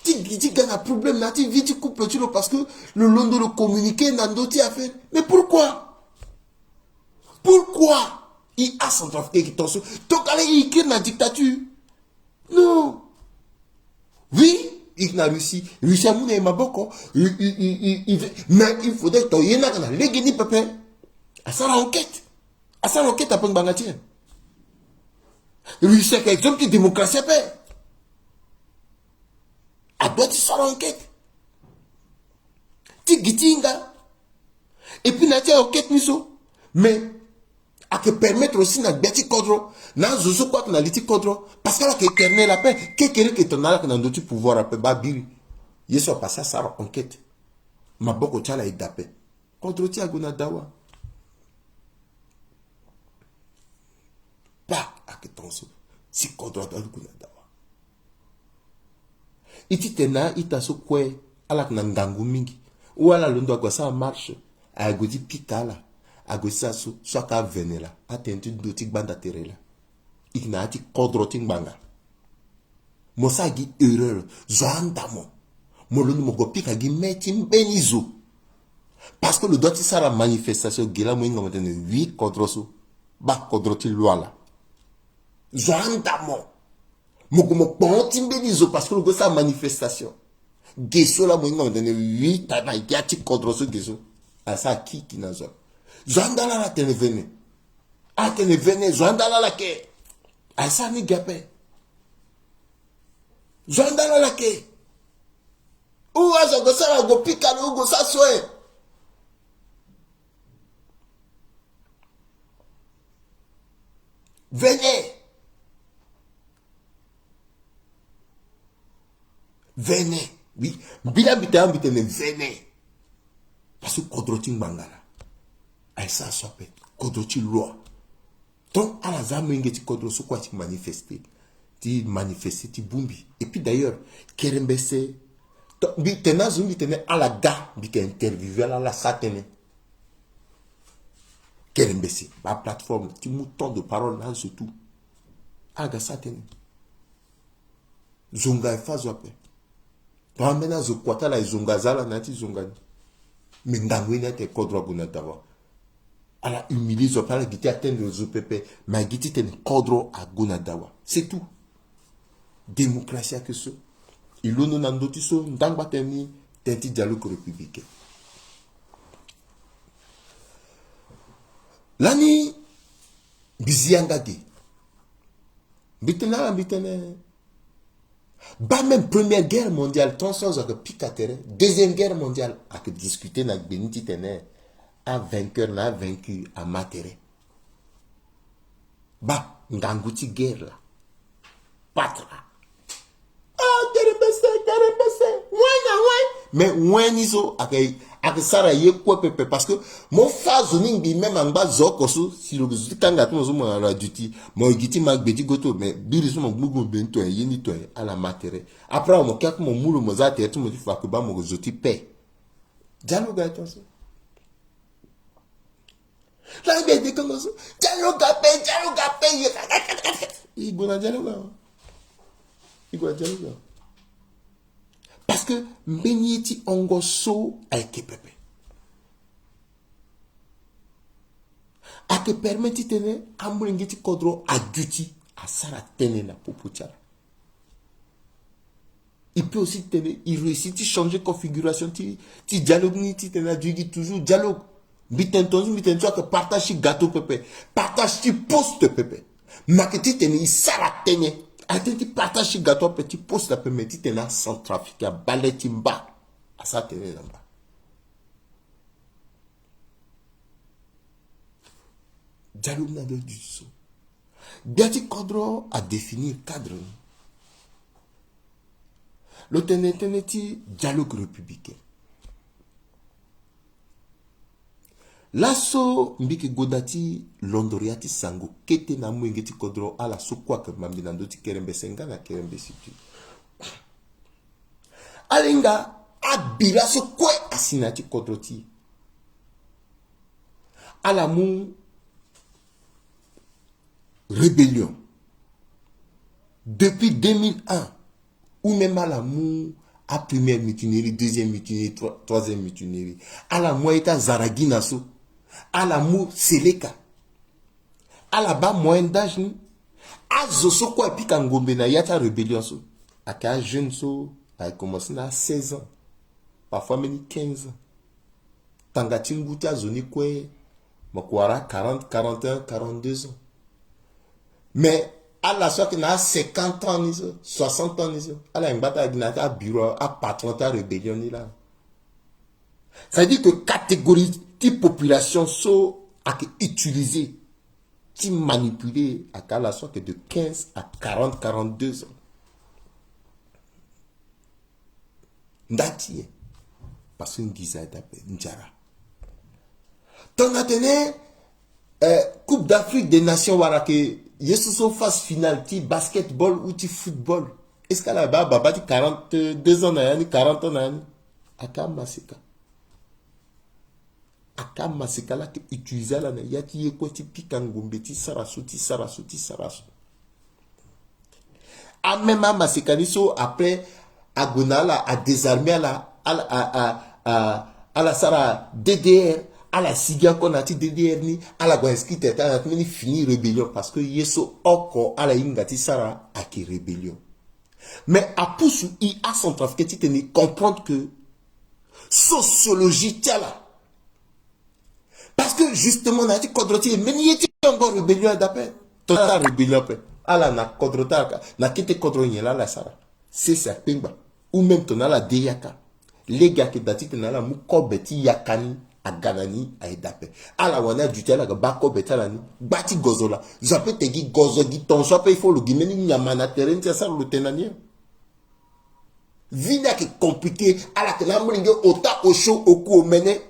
Tu gagnes un problème là, tu vis, tu coupes le tiro parce que le long de le communiquer n'a d'autres affaires. Mais pourquoi? Pourquoi? Il a son trafic qui t'en sort. Donc allez, il crée la dictature. Non. Oui. Il n'a Russie. Russie a mouné ma boko. Mais il faudrait que tu aies un légini pépé. À ça l'enquête. À ça l'enquête à Pongbangatien. Russie a quelque qui démocratie à paix. À toi tu sors l'enquête. Tu gitinga. Et puis n'a pas enquête miso. Mais à te permettre aussi na beti kodro. Na zozo quoi na liti kodro. Parce qu'elle a que éternel la paix. Qu'est-ce que ton ala dans d'autres pouvoirs après babiri. Yeso passé à ça enquête. Ma boko tchala est dapé. Kodro ti agona dawa. Pas à que ton so. Si kodro da gona dawa. Iti tena ita so kwe ala na ngangu mingi. Ou ala londo agwa sa marche. A godi pitala. A godi sa so ka venela. A tenti doti banda terela. Ikna ati kodro ting banga. Mosa gi erreur. Zoandamo. Moloni mogo pika gi metin benizo. Parce que le doti sa la manifestation gila mo inga matene 8 kodro so. Ba kodro ti luala. Zoandamo. Mogo mo pontin benizo parce que le go sa manifestation. Gesso la mo inga matene 8 na yati kodro so gesso. A sa ki nazo. Zoandala la tene vene. A tene vene zoandala la ke. A sa ni gape. Zoandala la ke. Ou a zo go sa go pika ou go sa soe. Venez. Venez. Oui. Bila bita mais venez. Parce que kodroting bangala. A sa sope. Kodroti loi. Donc, à la zame ngeti kodro so quoi tu manifester. Tu manifester, tu bumbi. Et puis d'ailleurs, Kerembese, bi tena zumbi tene à la ga, bi ke interviewer la satene. Kerembese, ma plateforme, tu mouton de parole là surtout. Aga satene. Zonga fa zope. Ba mena zo kwata la zonga zala na ti zonga. Mendangwe na te kodro guna dawa. À la humilier, zo pa la giti atteindre zo pepe, ma giti ten kodro a guna dawa. C'est tout. Démocratie que ce. Il l'on a nandoti so ndangba teni tenti dialogue républicain. Lani bizianga di. Bitena. Bah même première guerre mondiale, ton sens avec picatere. Deuxième guerre mondiale, à que discuter avec Beniti Tener, un vainqueur n'a vaincu à matere. Bah, ngangouti guerre là. Patra. Ah, kerembese. Mais when iso ak sara ye quoi pepe parce que mon phase ningi même en bas zokoso si le kanga to mo la duty mo giti mag bedi goto mais biriso mo gbugo bento yeni to à la matere après mo kak mo mulo mo za te mo fa ko ba mo zoti pe dialogue attention la be de comme ça dialogue il bon dialogue il go dialogue parce que Mbenyeti ongo so aike pepe. Ake permeti tene ambrengeti kodro aduti à sara tene na popotiala. Il peut aussi tene, il réussit à changer configuration ti dialogue ni ti tene du toujours dialogue. Bitentonzu que partage gâteau pepe, partage ti poste pepe. Maketi tene il sara tene. Atenti partage gâteau petit poste la permettre tena centrafrique balai timba à ça tene là-bas. Dialogue n'a de du tout. Biati Kodro a défini le cadre. Le teneti dialogue républicain. Lasso mbiki godati londoriati sango kete na mwengeti Kodro ala so kwa ke mamdi nandoti kerembe senga na kerembe situ. Alinga abira so kwe asinati Kodro ti. Ala mu rébellion. Depuis 2001, ou même à la à première mutinerie, deuxième mutinerie, troisième mutinerie, à la moyeta Zaraginaso, à la mou Seleka, à la bas moyenne d'âge, à Zoso quoi, et puis Kangombe na yata rébellion, so, à qu'un jeune so, a commencé à 16 ans, parfois même 15 ans. Tangatinguta zoni kwe, makwara 40, 41, 42 ans. Mais à la sorte qu'il a 50 ans, 60 ans, à la à bureau, à patron, à rébellion, là. Ça veut dire que catégorie de population sont utilisées, qui manipulées à la sorte de 15 à 40, 42 ans. Ndati, parce qu'une guisa d'appel, Ndjara. Tant Coupe d'Afrique des Nations, voilà que Yesuso phase finale, ti basketball ou ti football. Est-ce qu'elle a baba 42 ans, 40 ans, Aka Masika. Aka Masika là, utiliser la yati yeko ti pikangombe ti sarasu. A même à Masika niso après Agonala a désarmé à la Sara DDR. À la siga qu'on a dit DDR ni à la Gwenski teta ni fini rébellion parce que yeso oko à la ingati sara a qui rébellion. Mais à poussou i a son trafic ti teni comprendre que sociologie tia là. Parce que justement on a dit kodroti mais ni était encore rébellion d'après. Total rébellion après. À la na kodrota na kite kodronye là la sara. C'est ça pingba ou même ton la deyaka. Les gars qui dati tena la mu kobeti yakani a ganani a edape ala wana dutel la bako betalani bati gozola zape tegi gozo gi ton sope il faut le gimeni nyamana terrain tia ça le tenani vida qui compliqué ala que la mringue ota au chaud au cou au mené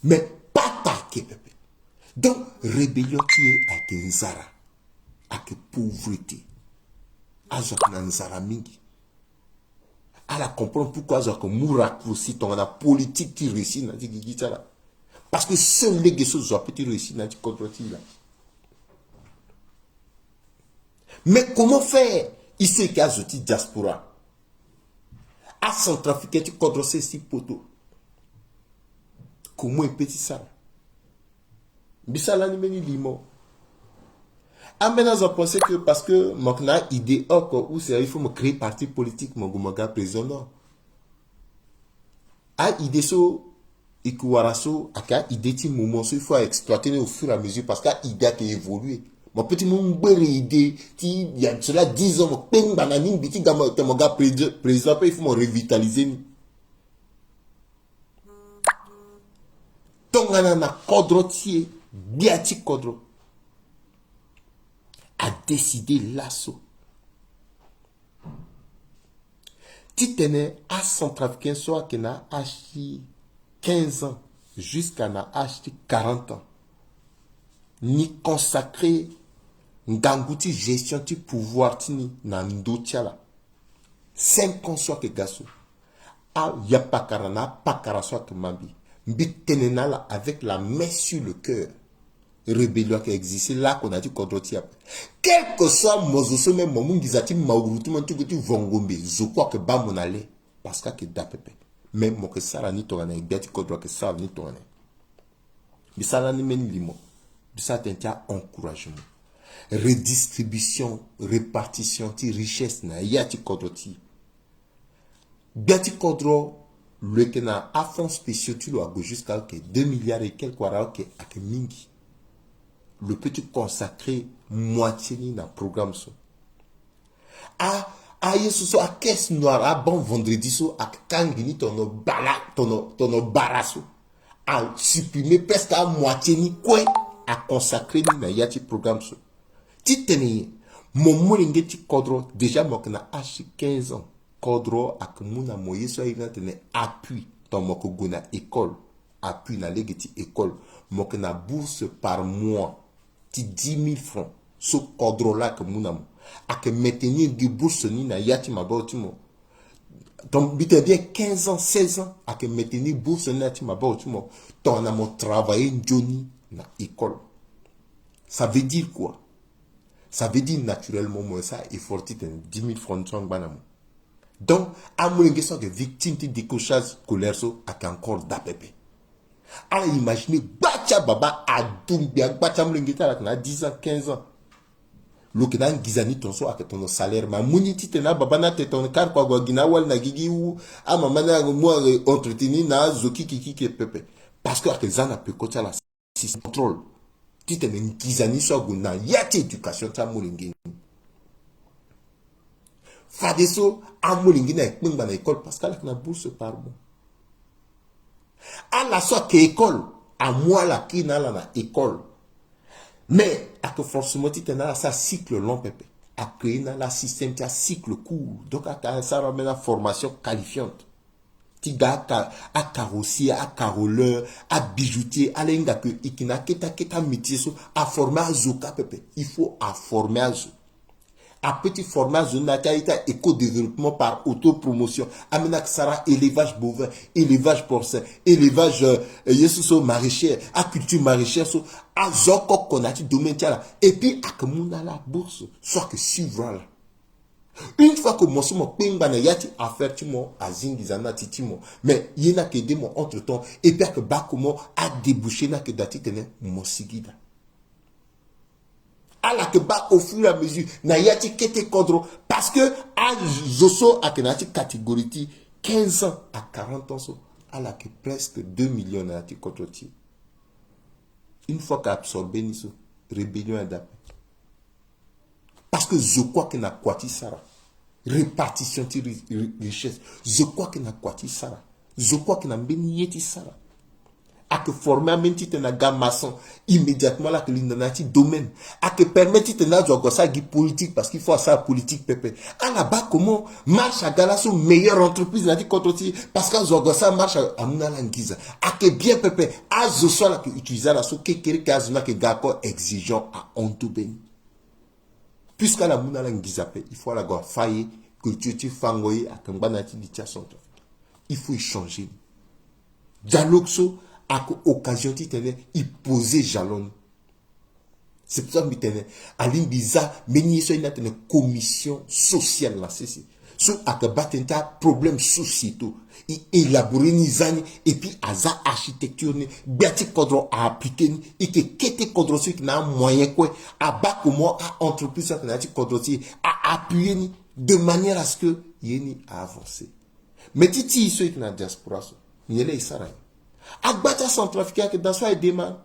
mais pas taqué pepe donc rébellion qui est à Kenzara à que pauvreté à Nzara mingi ala comprendre pourquoi que Mourak aussi ton la politique qui réussit dans dit là parce que seul les gens sont petit réussi dans contre là mais comment faire ici qu'il y a zoti diaspora à centrafricain contre ces poteaux comment est petit ça bisala ni meni limo Amenaz a pensé que parce que Mokna idée ou c'est il faut me créer parti politique mon gomaga président. A idée so ikuwaraso aka idée ti moment il faut exploiter au fur et à mesure parce qu'à idée qui évolue mon petit mon idée, il y a cela 10 ans, mon ping bananine, petit gamin, mon gars président, il faut me revitaliser. Tongana na kodro tie, biati kodro, a décidé l'assaut. Titene a centrafricain soit qui n'a acheté 15 ans jusqu'à n'a acheté 40 ans. Ni consacré ngangouti gestion ti pouvoir tini na ndotiala. 5 ans soit que gasso. A ya pakarana pakara soit que mambi. Mbitenenala avec la main sur le cœur. Rébellion qui existait là qu'on a dit contre Tiap. Quel que soit Mozoso même mon gizati maourutu mantu que tu vongombe. Je crois que ba mon allé parce que dapepe. Même mon que ça ni tourné biati contre que ça ni tourné. Mais ça ni meni limo. Ça t'intia encouragement. Redistribution, répartition ti richesse na yati contre ti. Biati contre le kena à fonds spéciaux tu dois jusqu'à 2 milliards et quelques quoi que ak mingi. Le petit consacré moitié ni na programme so. Yesu so a caisse noire a bon vendredi so a kangini tono bala tono baraso. A supprimer presque à moitié ni quoi a consacré ni na yati programme so. Ti teni mon ngeti kodro déjà mo na achi 15 ans. Kodro ak muna moye so ina tene appui ton moko gona école. Appui na legeti école. Mo na bourse par mois. 10 000 francs. Ce cadre-là que nous avons. À que maintenir des bourses ni na yati mabautimo. Donc, bien 15 ans, 16 ans. À que maintenir bourse ni yati mabautimo. Ton amo travaillé Johnny na école. Ça veut dire quoi? Ça veut dire naturellement, moi, ça, il faut 10 000 francs de banamo. Donc, à mon question de victime de décochage scolaire, à encore d'APP. Alors imaginez, Bacha Baba a Doumbia, Bacha Mlingita a 10 ans, 15 ans. Le que dans Gizani ton so a ton salaire, ma muniti tena baba na te ton car kwa gina wal na gigi ou a mamana moi entretenu na zoki kiki ke pepe. Parce que les gens peu côté la système contrôle. Tu te men Gizani so guna yati éducation ta mulingi. Fadeso a mulingi na ekmba na école parce qu'elle a bourse par mois. À la soit que école, à moi la qui n'a la école. Mais à que forcément tu as ça cycle long pépé. À créer la système qui a cycle court. Donc à ça ramène la formation qualifiante. Tu gars à carrossier, à caroleur, à bijoutier, à l'enga que ikina keta métier à former à zoka pépé. Il faut à former à zo. À petit format zonataïta éco-développement par autopromotion. Amenak Sara, élevage bovin, élevage porcin, élevage yesuso maraîcher, à culture maraîchère, à zoko konati domaine tiala. Et puis à que mouna la bourse, soit que suivra là. Une fois que mon sumo pingana yati affaire timo à zingizana titimo, mais yena que des mots entre temps, et puis à que bakumo a débouché na que dati tene mosigida. À la que bas au fur et à mesure na yati kete kodro parce que à zoso a kenati catégorie 15 ans à 40 ans so à la que presque 2 millions na yati kodroti une fois qu'absorbé niso rébellion adapté parce que je crois que na kwati sara répartition de richesse je crois que na kwati sara je crois que na mbeni yeti sara à que former un petit maçon immédiatement là que l'indanati domaine à que permettre de ça politique parce qu'il faut ça politique pépé à la bas comment marche à Galasso meilleure entreprise n'a dit contre parce que ça marche à Mounalangiza à que bien pépé à zo là que utiliser la so que quelqu'un que gako exigeant à Ontobeni puisque la Mounalangiza il faut la go failler culture tu fangoyi à Kambanati di centre il faut y changer dialogue so à occasion tu tenais il posait jalon c'est pour ça que tenais à l'imbiza meni so il a une commission sociale là c'est so à que batenta problème sociétaux il élaborer nizani et puis aza architecture ni biati kodro à appliquer et que kete kodro qui n'a moyen quoi à bas comment à entreprise ça n'a kodro à appuyer ni de manière à ce que yeni a avancé mais titi so qui n'a diaspora so ni les saray Agbata centrafricain que dans soi est démarre.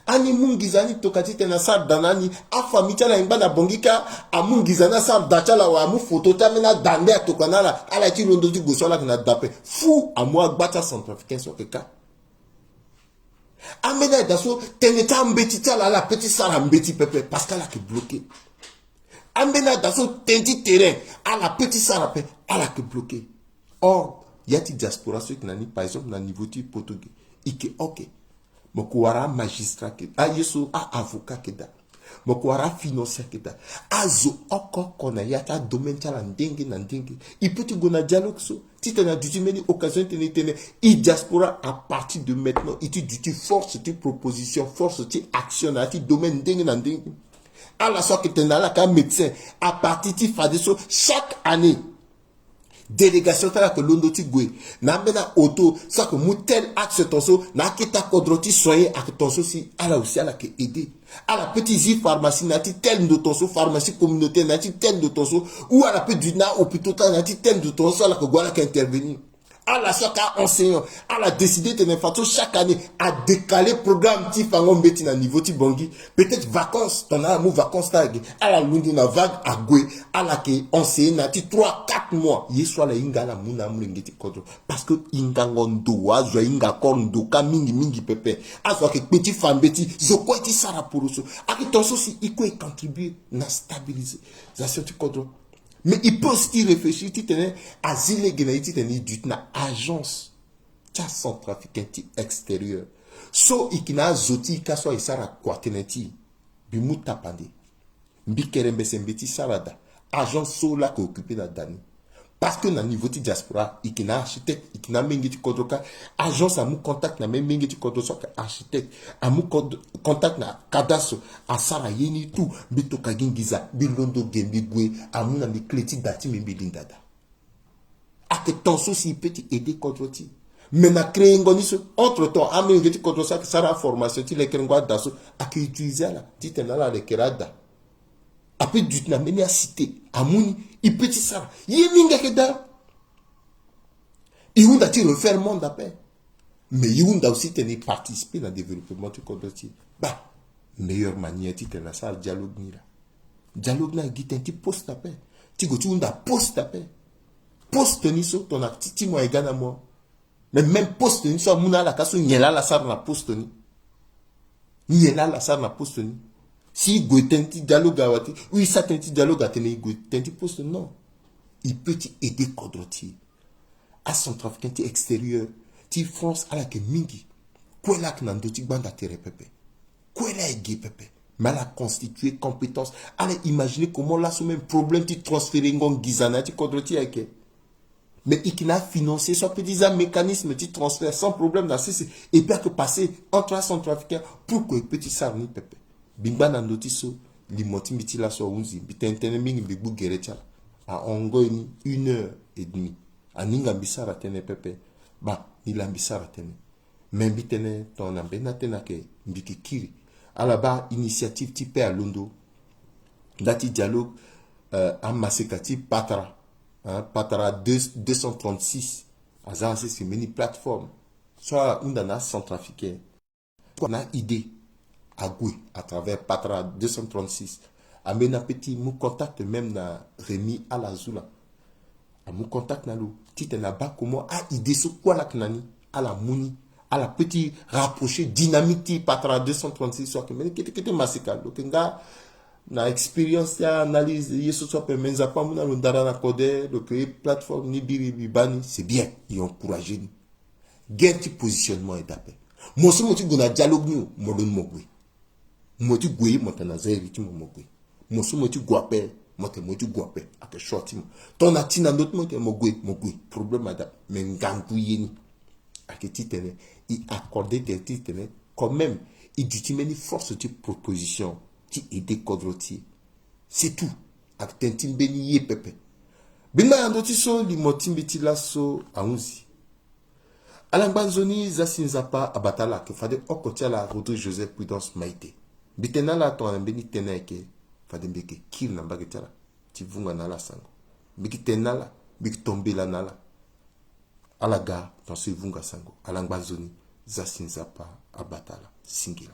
ani mungizani tokati tena sar danani afami tala imbana bongika amungizana sar dachala wa amu photo tamena dande tokanala ala ti londo ti gosola na dape fu amu agbata centrafricain so keka amena daso teneta mbeti tala la petit sara mbeti pepe parce qu'elle a que bloqué amena daso tenti terrain ala petit sara pe ala que bloqué or yati diaspora ceux qui nani par exemple na niveau ti portugais ike ok mokuara magistrat ke a yeso a avocat ke da mokuara financier ke da azo oko kona yata domaine tala ndenge na ndenge il peut te gona dialogue so ti tena duty meni occasion tene i diaspora à partir de maintenant il te duty force ti proposition force ti action na ti domaine ndenge na ndenge à la sorte que tena la ka médecin à partir ti fadeso chaque année délégation tala que londo ti gwe na mena auto ça que mutel axe tonso na kita kodroti soye ak tonso si ala aussi ala que aider à la petite pharmacie na ti tel de tonso pharmacie communautaire na ti tel de tonso ou à la petite na hôpital na ti tel de tonso ala que gwala ka intervenir à la sorte enseignant à la décider de façon chaque année à décaler programme ti fango mbeti na niveau ti bongi peut-être vacances ton a mo vacances tag à la lundi na vague à gwe à la que enseignant na ti 3-4 mois yeso la inga la muna mlengeti kodro parce que inga ngondo azo inga kondo ka mingi pepe azo que petit fambeti zoko ti sara poroso aki tonso si iko e contribuer na stabilisation ti kodro. Mais il peut aussi réfléchir, tu tenais asile genaï, tu tenais du na agence, tu as centrafricain extérieur. So ikina zoti kaso isara kwateneti, bimuta pande, bikerembe sembeti sarada, agence so la ko occupé na dani. Parce que na niveau ti diaspora, ikina architecte, ikina mengi ti kodroka, agence a mou contact na même mengi ti kodroka architecte, a mou contact na kadaso, a sara yeni tout, bito kagingiza, bilondo gembi gwe, a mou na mi kleti dati mi bilindada. A que ton souci peut aider kodroti. Mais na créé ngoni so, entre temps, a mengi ti kodroka que sara formation ti le krengwa daso, a que utiliser la, ti tenala le kerada. Après du temps, mené à cité, à Mouni, il peut dire ça. Il y a minga keda. Il y a refaire le monde après. Mais il y a aussi participer dans le développement du code. Bah, meilleure manière, tu as ça, dialogue ni là. Dialogue na git un petit poste après. Tu go tu unda poste après. Poste ni so ton activité moi égal à moi. Mais même poste ni so muna la kaso nyela la sar na poste ni. Nyela la sar na poste ni. Si il tenti dialogue à oui, ça tenti dialogue à tenir, tenti poste, non. Il peut aider Kodroti à son trafic extérieur. Ti France à la que mingi. Quoi là que n'en doute bande à terre pepe. Quoi là est gay pepe. Mais elle a constitué compétence. Allez imaginer comment là ce même problème ti transférer ngon gizana ti Kodroti avec. Mais il a financé soit petit un mécanisme ti transfert sans problème dans ceci et puis que passer entre son trafiquant pour que petit sarni pepe. Bingba na notiso limoti mitila so unzi bitentene mingi bigbu gerecha a ongoini 1h30 aninga bisara tene pepe ba nila bisara tene mais bitene ton ambena tena ke mbiki kiri ala ba initiative type à Londo dati dialogue en masekati patra patra 236 azan c'est mini plateforme soit undana centrafricain on a idée à travers Patra 236. Amena petit mou contact même na Rémi à la Zula. A mou contact na lou. Tite na ba comment a idée sur quoi la knani à la mouni à la petit rapprocher dynamique Patra 236 soit que mais qui était massacre. Donc nga na expérience ya analyse yeso soit pe menza pa muna lundara na code donc plateforme ni biri bani c'est bien ils encouragé ni. Guerre ti positionnement et d'appel. Moi si moi tu gona dialogue nous mo don mo gwe. Moti gwe mota na zeri ti mo gwe mosu moti guape mota moti guape ake short mo ton atina notre mota mo gwe problème ada mais ngangu yeni ake titene i accorder des titres quand même il d'utiliser force de proposition qui aider Kodroti c'est tout ak tentin beni ye pepe bina andoti so li moti mbiti la so aunzi alangbanzoni zasinzapa abatala ke fade okotia la Rodrigue Joseph Prudence Maïté bitena la to ambeni teneke fadembeke kil na bagetala ti vunga na la sango biki tenala biki tombela nala alaga dans ce vunga sango alangbanzoni zasinzapa abatala singila